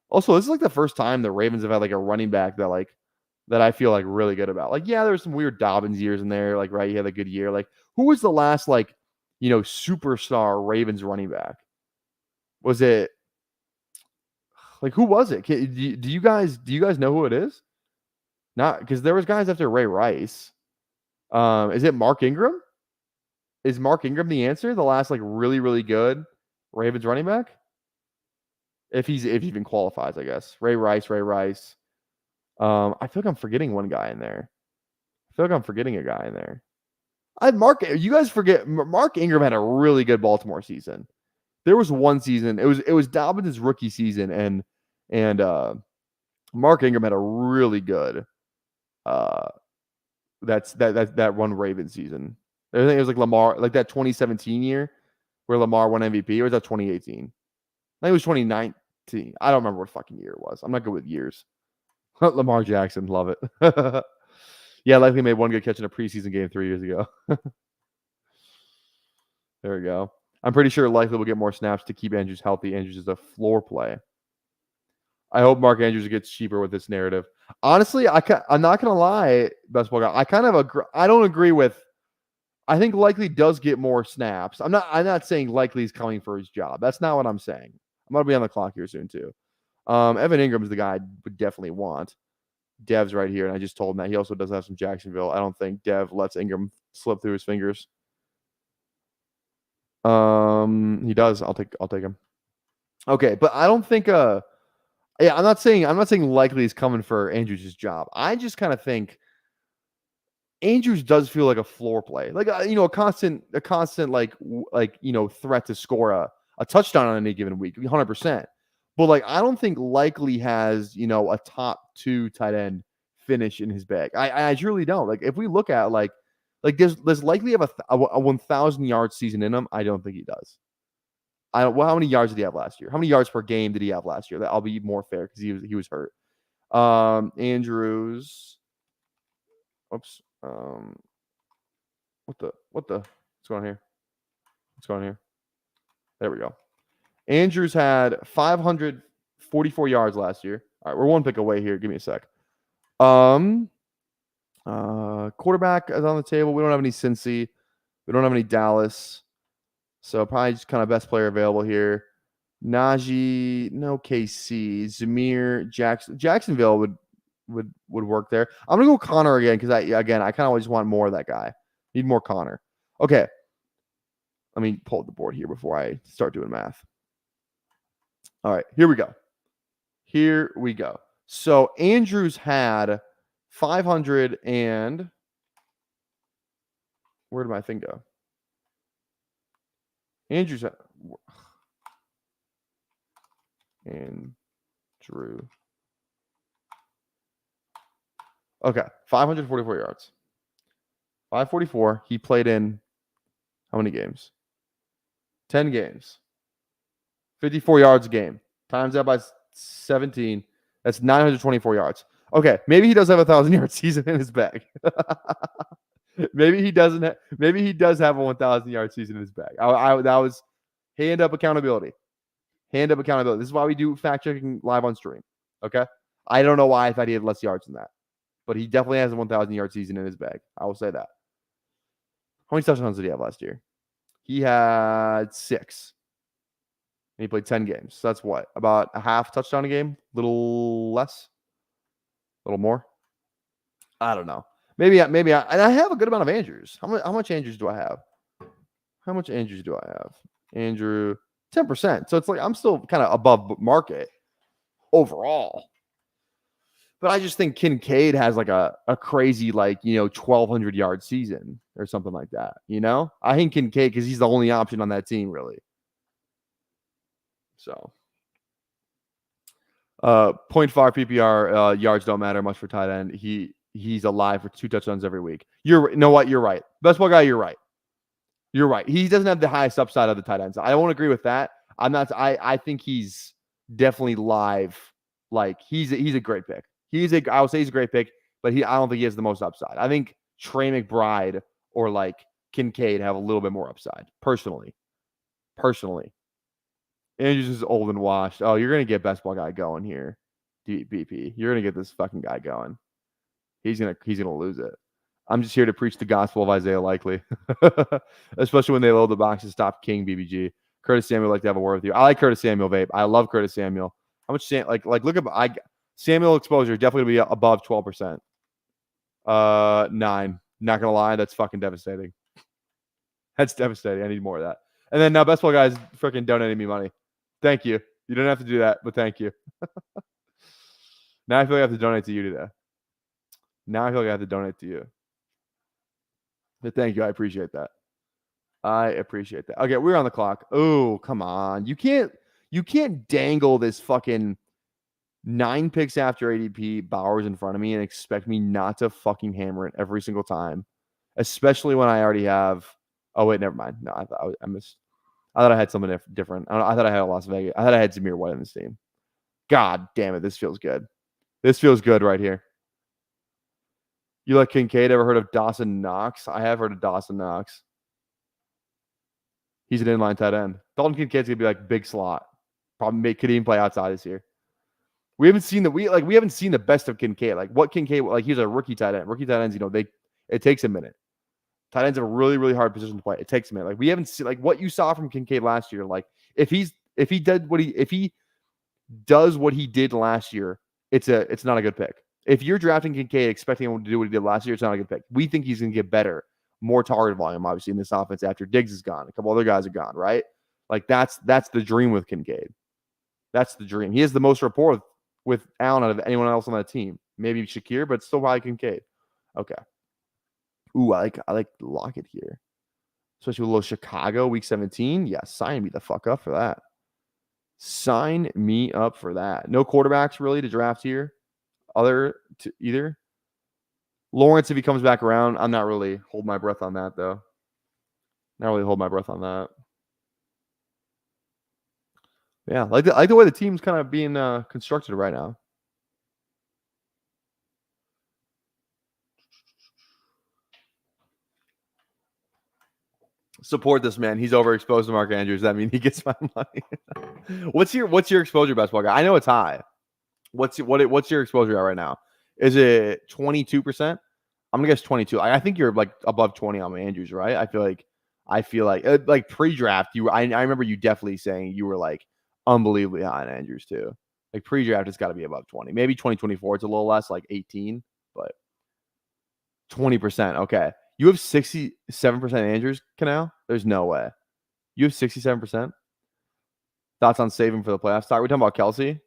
Also, this is like the first time the Ravens have had like a running back that I feel like really good about. Like, yeah, there's some weird Dobbins years in there. Like, right, he had a good year. Like, who was the last superstar Ravens running back? Was it like, who was it? Do you guys know who it is? Not because there was guys after Ray Rice. Is it Mark Ingram? Is Mark Ingram the answer? The last really, really good Ravens running back? If he even qualifies, I guess. Ray Rice. I feel like I'm forgetting one guy in there. I feel like I'm forgetting a guy in there. You guys forget Mark Ingram had a really good Baltimore season. There was one season. It was Dobbins' rookie season, and Mark Ingram had a really good that one Ravens season. I think it was like Lamar, like that 2017 year where Lamar won MVP, or was that 2018? I think it was 2019. I don't remember what fucking year it was. I'm not good with years. Lamar Jackson, love it. Yeah, Likely made one good catch in a preseason game 3 years ago. There we go. I'm pretty sure Likely will get more snaps to keep Andrews healthy. Andrews is a floor play. I hope Mark Andrews gets cheaper with this narrative. Honestly, I'm not going to lie, best ball guy. I kind of agree. I don't agree with. I think Likely does get more snaps. I'm not saying Likely is coming for his job. That's not what I'm saying. I'm going to be on the clock here soon too. Evan Ingram is the guy I would definitely want. Dev's right here, and I just told him that. He also does have some Jacksonville. I don't think Dev lets Ingram slip through his fingers. He does. I'll take him. Okay, but I don't think I'm not saying Likely is coming for Andrews' job. I just kind of think Andrews does feel like a floor play, like a constant threat to score a touchdown on any given week, 100%. But I don't think Likely has a top 2 tight end finish in his bag. I truly don't. If we look at does Likely have a 1,000 yard season in him? I don't think he does. How many yards did he have last year? How many yards per game did he have last year? I'll be more fair because he was hurt. Andrews. Oops. What's going on here? What's going on here? There we go. Andrews had 544 yards last year. All right, we're one pick away here. Give me a sec. Quarterback is on the table. We don't have any Cincy. We don't have any Dallas. So probably just kind of best player available here. Najee, no KC. Zamir, Jacksonville would work there. I'm gonna go Connor again because I kind of always want more of that guy. Need more Connor. Okay. Let me pull up the board here before I start doing math. All right, here we go. Here we go. So Andrews had 500 and where did my thing go? Andrews had, Andrew. Okay, 544 yards. 544. He played in how many games? 10 games. 54 yards a game. Times that by 17. That's 924 yards. Okay, maybe he does have a 1,000-yard season in his bag. Maybe he doesn't. Maybe he does have a 1,000-yard season in his bag. That was hand up accountability. Hand up accountability. This is why we do fact checking live on stream. Okay, I don't know why I thought he had less yards than that, but he definitely has a 1,000-yard season in his bag. I will say that. How many touchdowns did he have last year? He had 6. And he played 10 games. So that's what? About a half touchdown a game? A little less? A little more? I don't know. Maybe and I have a good amount of Andrews. How much Andrews do I have? How much Andrews do I have? Andrew, 10%. So it's like I'm still kind of above market overall. But I just think Kincaid has like a crazy 1,200 yard season or something like that. I think Kincaid because he's the only option on that team really. So 0.5 PPR yards don't matter much for tight end. He's alive for 2 touchdowns every week. You know what? You're right. Best ball guy, you're right. You're right. He doesn't have the highest upside of the tight ends. I won't agree with that. I think he's definitely live. Like he's a great pick. I would say he's a great pick, but I don't think he has the most upside. I think Trey McBride or Kincaid have a little bit more upside. Personally. Andrews is old and washed. Oh, you're gonna get best ball guy going here, BP. You're gonna get this fucking guy going. He's gonna lose it. I'm just here to preach the gospel of Isaiah Likely, especially when they load the box to stop King BBG. Curtis Samuel would like to have a word with you. I like Curtis Samuel, vape. I love Curtis Samuel. How much look at Samuel exposure definitely gonna be above 12%. 9. Not gonna lie, that's fucking devastating. That's devastating. I need more of that. And then now best ball guys freaking donating me money. Thank you. You don't have to do that, but thank you. Now I feel like I have to donate to you today. But thank you. I appreciate that. Okay, we're on the clock. Oh, come on. You can't dangle this fucking 9 picks after ADP Bowers in front of me and expect me not to fucking hammer it every single time. Especially when I already have. Oh, wait, never mind. No, I missed. I thought I had something different. I thought I had a Las Vegas. I thought I had Zamir White in this team. God damn it. This feels good. This feels good right here. You like Kincaid? Ever heard of Dawson Knox? I have heard of Dawson Knox. He's an inline tight end. Dalton Kincaid's gonna be like big slot. Probably could even play outside this year. We haven't seen the best of Kincaid. Like what Kincaid? Like he's a rookie tight end. Rookie tight ends, it takes a minute. Tight ends have a really, really hard position to play. It takes a minute. Like we haven't seen what you saw from Kincaid last year. Like if he does what he did last year, it's not a good pick. If you're drafting Kincaid expecting him to do what he did last year, it's not a good pick. We think he's going to get better, more target volume, obviously, in this offense after Diggs is gone. A couple other guys are gone, right? Like that's the dream with Kincaid. That's the dream. He has the most rapport with Allen out of anyone else on that team. Maybe Shakir, but still probably Kincaid. Okay. Ooh, I like Lockett here. Especially with a little Chicago week 17. Yeah, sign me the fuck up for that. Sign me up for that. No quarterbacks really to draft here. Either. Lawrence, if he comes back around, I'm not really holding my breath on that, though. Not really hold my breath on that. Yeah, like the way the team's kind of being constructed right now. Support this man. He's overexposed to Mark Andrews. That means he gets my money. What's your exposure, basketball guy? I know it's high. What's your exposure at right now? Is it 22%? I'm gonna guess 22. I think you're like above 20 on Andrews, right? I feel like pre-draft, I remember you definitely saying you were like unbelievably high on Andrews too. Like pre-draft, it's got to be above 20. Maybe 2024, it's a little less, like 18, but 20%. Okay, you have 67% Andrews, Canal. There's no way you have 67%. Thoughts on saving for the playoffs? We're talking about Kelsey.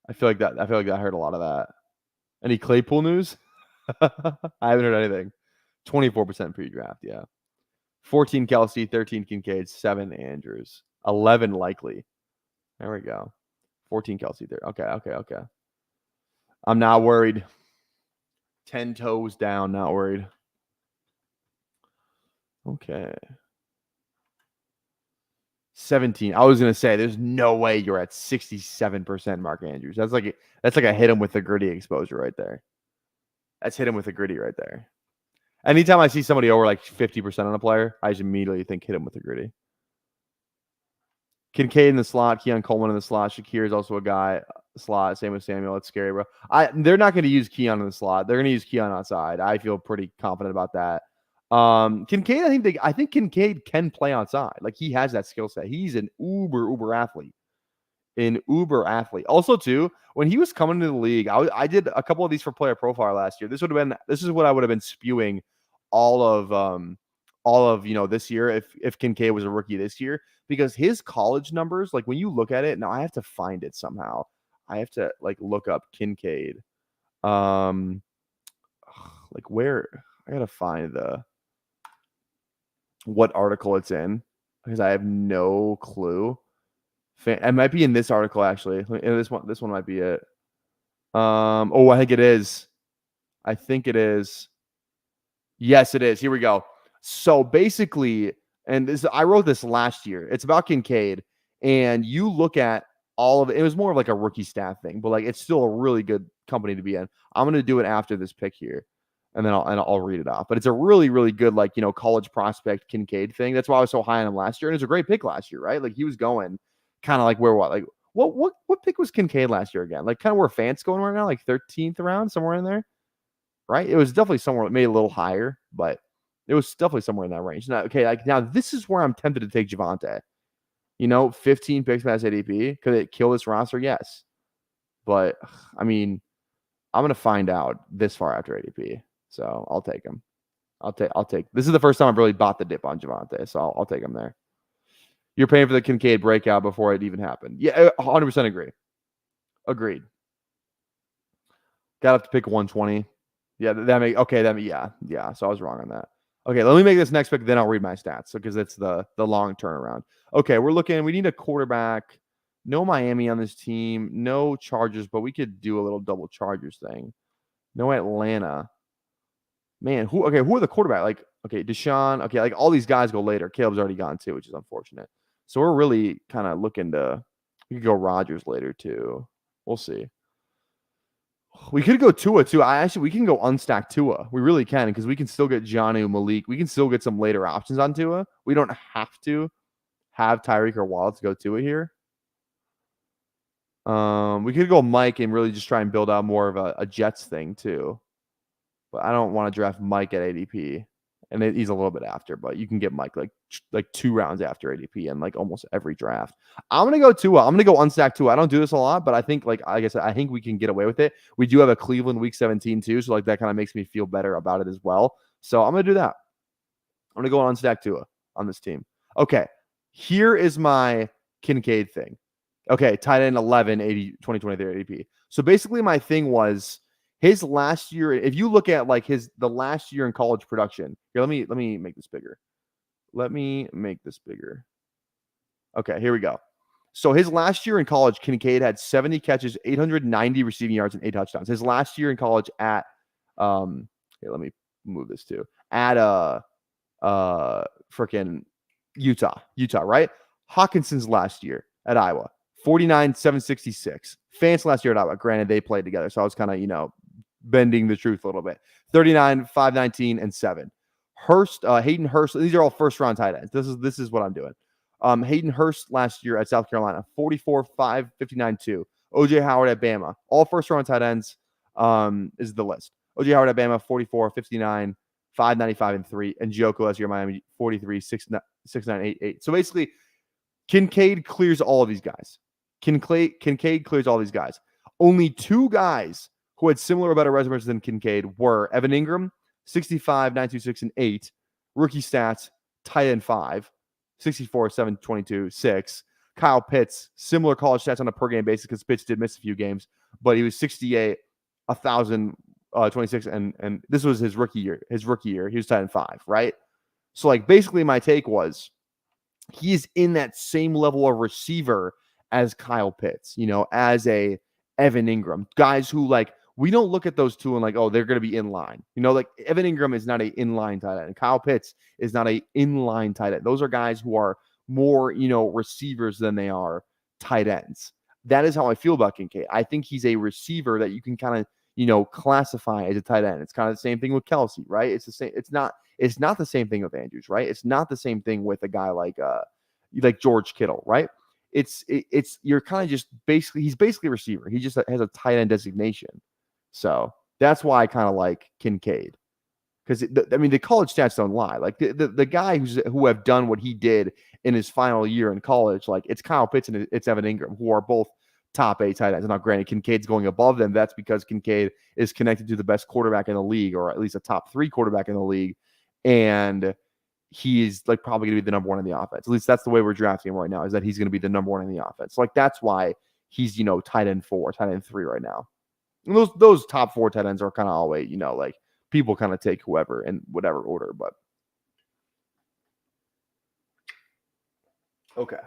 I feel like that I heard a lot of that. Any Claypool news? I haven't heard anything. 24% pre-draft, yeah. 14 Kelsey, 13 Kincaid, 7 Andrews, 11 likely. There we go. 14 Kelsey there. Okay. I'm not worried. 10 toes down, not worried. Okay. 17. I was gonna say there's no way you're at 67% Mark Andrews. That's like a hit him with the gritty exposure right there. That's hit him with the gritty right there. Anytime I see somebody over like 50% on a player, I just immediately think hit him with the gritty. Kincaid in the slot, Keon Coleman in the slot. Shakir is also a guy slot. Same with Samuel. It's scary, bro. They're not going to use Keon in the slot. They're going to use Keon outside. I feel pretty confident about that. Kincaid, I think Kincaid can play outside. Like he has that skill set. He's an uber athlete. Also, too, when he was coming to the league, I did a couple of these for Player Profile last year. This is what I would have been spewing all of this year if Kincaid was a rookie this year, because his college numbers, like when you look at it, now I have to find it somehow. I have to like look up Kincaid. Like where I gotta find what article it's in, because I have no clue. It might be in this article actually. This one might be it. I think it is. Yes, it is. Here we go. So basically, I wrote this last year. It's about Kincaid, and you look at all of it. It was more of like a rookie staff thing, but like it's still a really good company to be in. I'm gonna do it after this pick here, and then I'll read it off. But it's a really, really good college prospect Kincaid thing. That's why I was so high on him last year, and it was a great pick last year, right? Like he was going kind of like what pick was Kincaid last year again? Like kind of where Fant's going right now, like 13th round, somewhere in there, right? It was definitely somewhere maybe a little higher, but it was definitely somewhere in that range. Now this is where I'm tempted to take Javonte. 15 picks past ADP. Could it kill this roster? Yes. But I mean, I'm gonna find out this far after ADP. So I'll take him. I'll take this is the first time I've really bought the dip on Javonte, so I'll take him there. You're paying for the Kincaid breakout before it even happened. Yeah, 100% agree. Agreed. Got up to pick 120. Yeah, yeah. So I was wrong on that. Okay, let me make this next pick, then I'll read my stats. So because it's the long turnaround. Okay, we need a quarterback. No Miami on this team. No Chargers, but we could do a little double Chargers thing. No Atlanta. Man, who are the quarterback? Deshaun. Okay, like all these guys go later. Caleb's already gone too, which is unfortunate. So we're really kind of looking we could go Rodgers later too. We'll see. We could go Tua too. We can go unstack Tua. We really can, because we can still get Jonnu, Malik. We can still get some later options on Tua. We don't have to have Tyreek or Waddle to go Tua here. We could go Mike and really just try and build out more of a Jets thing too. But I don't want to draft Mike at ADP. And he's a little bit after, but you can get Mike like 2 rounds after ADP and like almost every draft. I'm gonna go Tua. I'm gonna go unstack Tua. I don't do this a lot, but I think like I said, I think we can get away with it. We do have a Cleveland week 17 too, so like that kind of makes me feel better about it as well. So I'm gonna do that. I'm gonna go unstack Tua on this team. Okay, here is my Kincaid thing. Okay, tight end 11, 2023 ADP. So basically, my thing was his last year. If you look at like the last year in college production, here, let me make this bigger. Okay, here we go. So his last year in college, Kincaid had 70 catches, 890 receiving yards, and 8 touchdowns. His last year in college at here, let me move this too. At freaking Utah, right? Hawkinson's last year at Iowa, 49, 766. Fant's last year at Iowa. Granted, they played together, so I was kind of, bending the truth a little bit. 39, 519, and 7. Hayden Hurst. These are all first round tight ends. This is what I'm doing. Hayden Hurst last year at South Carolina, 44, 5, 59, 2. OJ Howard at Bama, all first round tight ends. Is the list. OJ Howard at Bama, 44, 59, 595 and 3. And Joko last year, Miami, 43, 6988. So basically, Kincaid clears all of these guys. Kincaid clears all these guys. Only 2 guys who had similar or better resumes than Kincaid were Evan Ingram, 65, 926, and 8. Rookie stats, tight end 5, 64, 7, 22, 6. Kyle Pitts, similar college stats on a per game basis because Pitts did miss a few games, but he was 68, 1,026, and this was his rookie year. He was tight end 5, right? So like basically my take was he is in that same level of receiver as Kyle Pitts, as a Evan Ingram. Guys who like we don't look at those two and like, oh, they're going to be in line. Like Evan Ingram is not an inline tight end. Kyle Pitts is not an inline tight end. Those are guys who are more, receivers than they are tight ends. That is how I feel about Kincaid. I think he's a receiver that you can kind of, classify as a tight end. It's kind of the same thing with Kelsey, right? It's the same. It's not the same thing with Andrews, right? It's not the same thing with a guy like George Kittle, right? It's you're kind of just he's basically a receiver. He just has a tight end designation. So that's why I kind of like Kincaid. Because the college stats don't lie. Like the guy who have done what he did in his final year in college, like it's Kyle Pitts and it's Evan Ingram, who are both top 8 tight ends. And now, granted, Kincaid's going above them. That's because Kincaid is connected to the best quarterback in the league, or at least a top 3 quarterback in the league, and he's like probably going to be the number 1 in the offense. At least that's the way we're drafting him right now. Is that he's going to be the number 1 in the offense? Like that's why he's tight end 4, tight end 3 right now. And those top 4 tight ends are kind of always like. People kind of take whoever in whatever order, but okay.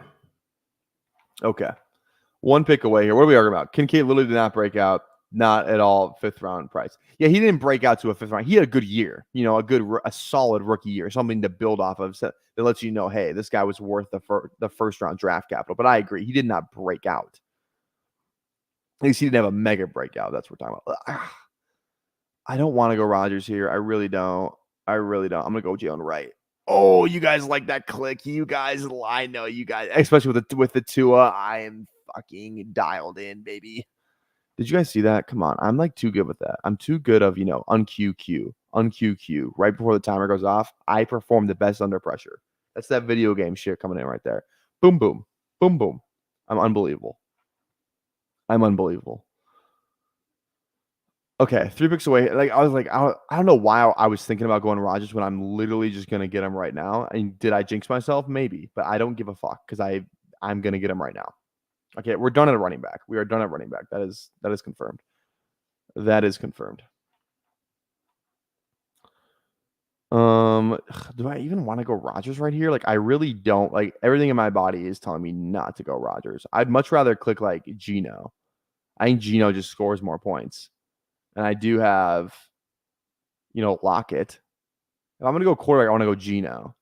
1 pick away here. What are we arguing about? Kincaid literally did not break out, not at all 5th round price. Yeah, he didn't break out to a 5th round. He had a good year, a solid rookie year, something to build off of that lets you know, hey, this guy was worth the first round draft capital. But I agree, he did not break out. At least he didn't have a mega breakout. That's what we're talking about. I don't want to go Rodgers here. I really don't. I'm going to go Jalen Wright. Oh, you guys like that click. You guys, I know you guys, especially with the Tua, I am fucking dialed in, baby. Did you guys see that? Come on. I'm like too good with that. I'm too good of, unQQ. Right before the timer goes off, I perform the best under pressure. That's that video game shit coming in right there. Boom, boom. Boom, boom. I'm unbelievable. Okay, 3 picks away. Like I was like, I don't know why I was thinking about going Rodgers when I'm literally just gonna get him right now. And did I jinx myself? Maybe, but I don't give a fuck because I'm gonna get him right now. Okay, we're done at running back. We are done at running back. That is confirmed. That is confirmed. Do I even want to go Rodgers right here? Like I really don't. Like everything in my body is telling me not to go Rodgers. I'd much rather click like Geno. I think Geno just scores more points. And I do have, Lockett. If I'm going to go quarterback, I want to go Geno.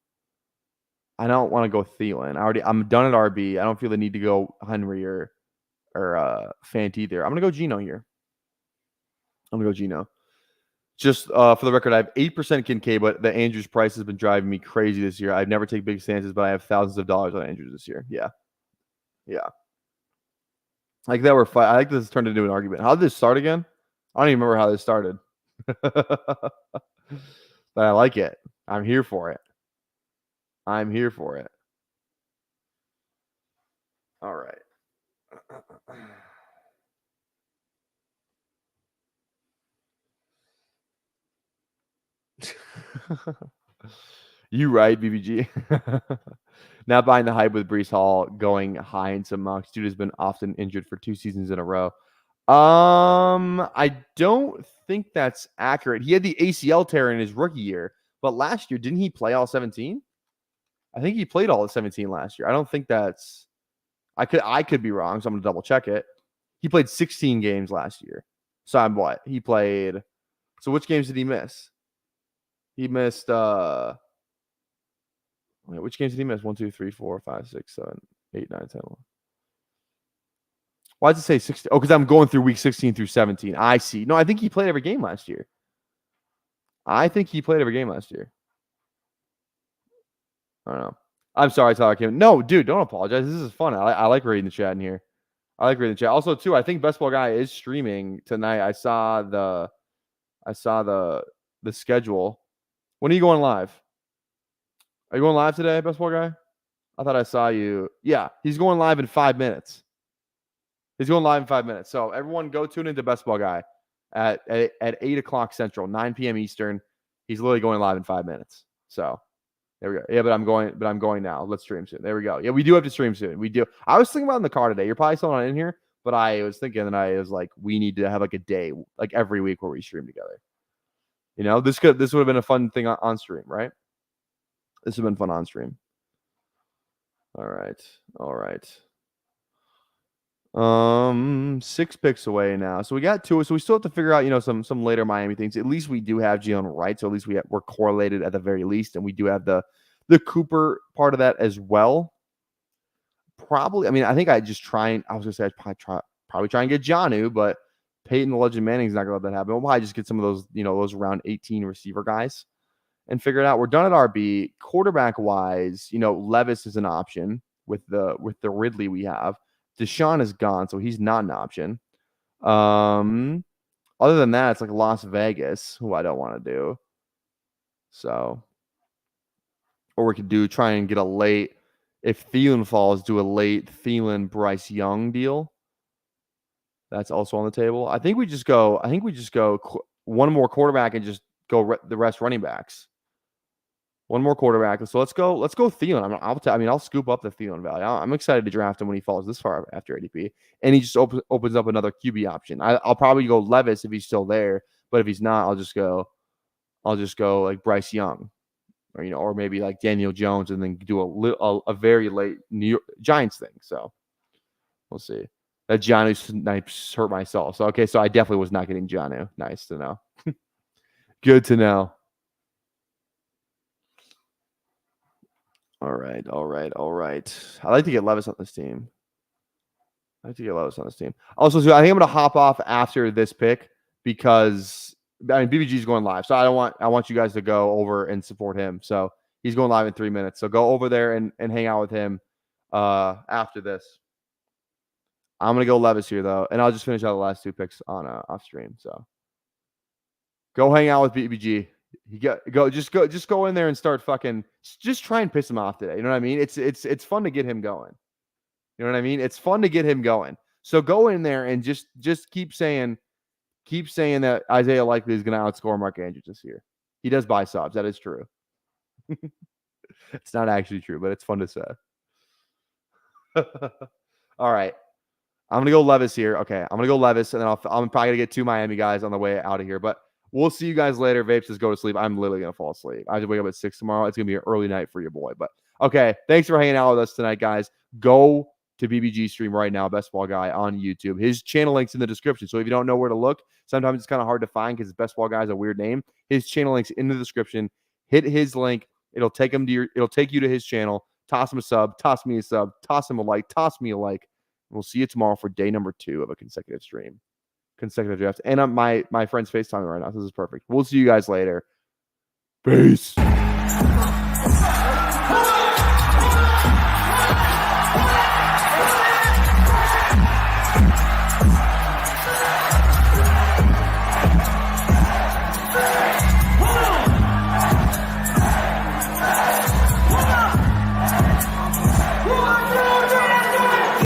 I don't want to go Thielen. I'm done at RB. I don't feel the need to go Henry or Fant either. I'm going to go Geno here. Just for the record, I have 8% Kincaid, but the Andrews price has been driving me crazy this year. I've never taken big stances, but I have thousands of dollars on Andrews this year. Yeah. Like that, I think this has turned into an argument. How did this start again? I don't even remember how this started. But I like it. I'm here for it. All right. You right, BBG. Not buying the hype with Breece Hall going high in some mocks. Dude has been often injured for 2 seasons in a row. I don't think that's accurate. He had the ACL tear in his rookie year, but last year, didn't he play all 17? I think he played all of 17 last year. I don't think that's. I could be wrong, so I'm gonna double check it. He played 16 games last year. So I'm what? He played. So which games did he miss? He missed. Which games did he miss? 1, 2, 3, 4, 5, 6, 7, 8, 9, 10, 11. Why does it say 16? Oh, because I'm going through week 16 through 17. I see. No, I think he played every game last year. I don't know. I'm sorry, Tyler Kim. No, dude, don't apologize. This is fun. I like reading the chat in here. I like reading the chat. Also, too, I think Best Ball Guy is streaming tonight. I saw the schedule. When are you going live? Are you going live today, Best Ball Guy? I thought I saw you. Yeah, he's going live in 5 minutes. He's going live in 5 minutes. So everyone go tune into Best Ball Guy at 8 o'clock Central, 9 p.m. Eastern. He's literally going live in 5 minutes. So there we go. Yeah, but I'm going now. Let's stream soon. There we go. Yeah, we do have to stream soon. We do. I was thinking about it in the car today. You're probably still not in here, but I was thinking and I was like, we need to have like a day, like every week where we stream together. You know, this would have been a fun thing on stream, right? This would have been fun on stream. All right. 6 picks away now. So we got 2. So we still have to figure out, you know, some later Miami things. At least we do have Jalen Wright. So at least we're correlated at the very least. And we do have the Cooper part of that as well. Probably, I mean, I think I was going to say I'd probably try and get Jonnu, but Peyton the Legend Manning's not going to let that happen. We'll probably just get some of those, you know, those around 18 receiver guys and figure it out. We're done at RB. Quarterback wise, you know, Levis is an option with the Ridley we have. Deshaun is gone, so he's not an option. Other than that, it's like Las Vegas, who I don't want to do. So, or we could try and get a late, if Thielen falls, do a late Thielen Bryce Young deal. That's also on the table. I think we just go one more quarterback and just go the rest running backs. One more quarterback. So let's go Thielen. I'll scoop up the Thielen value. I'm excited to draft him when he falls this far after ADP. And he just opens up another QB option. I'll probably go Levis if he's still there. But if he's not, I'll just go like Bryce Young. Or, you know, or maybe like Daniel Jones and then do a very late New York Giants thing. So we'll see. That Jonnu snipes hurt my soul. So okay, so I definitely was not getting Jonnu. Nice to know. Good to know. All right. I like to get Levis on this team. Also, so I think I'm going to hop off after this pick because BBG is going live. So I want you guys to go over and support him. So he's going live in 3 minutes. So go over there and hang out with him after this. I'm going to go Levis here, though, and I'll just finish out the last 2 picks on off stream. So go hang out with BBG. Just go in there and start fucking. Just try and piss him off today. You know what I mean? It's fun to get him going. You know what I mean? It's fun to get him going. So go in there and just keep saying that Isaiah Likely is going to outscore Mark Andrews this year. He does buy subs. That is true. It's not actually true, but it's fun to say. All right. I'm going to go Levis here. Okay. I'm going to go Levis, and then I'm probably going to get 2 Miami guys on the way out of here. But we'll see you guys later. Vapes says go to sleep. I'm literally going to fall asleep. I have to wake up at 6 tomorrow. It's going to be an early night for your boy. But okay. Thanks for hanging out with us tonight, guys. Go to BBG stream right now, Best Ball Guy on YouTube. His channel link's in the description. So if you don't know where to look, sometimes it's kind of hard to find because Best Ball Guy is a weird name. His channel link's in the description. Hit his link. It'll take you to his channel. Toss him a sub. Toss me a sub. Toss him a like. Toss me a like. We'll see you tomorrow for day number 2 of a consecutive stream. Consecutive draft. And my friend's FaceTiming right now. So this is perfect. We'll see you guys later. Peace.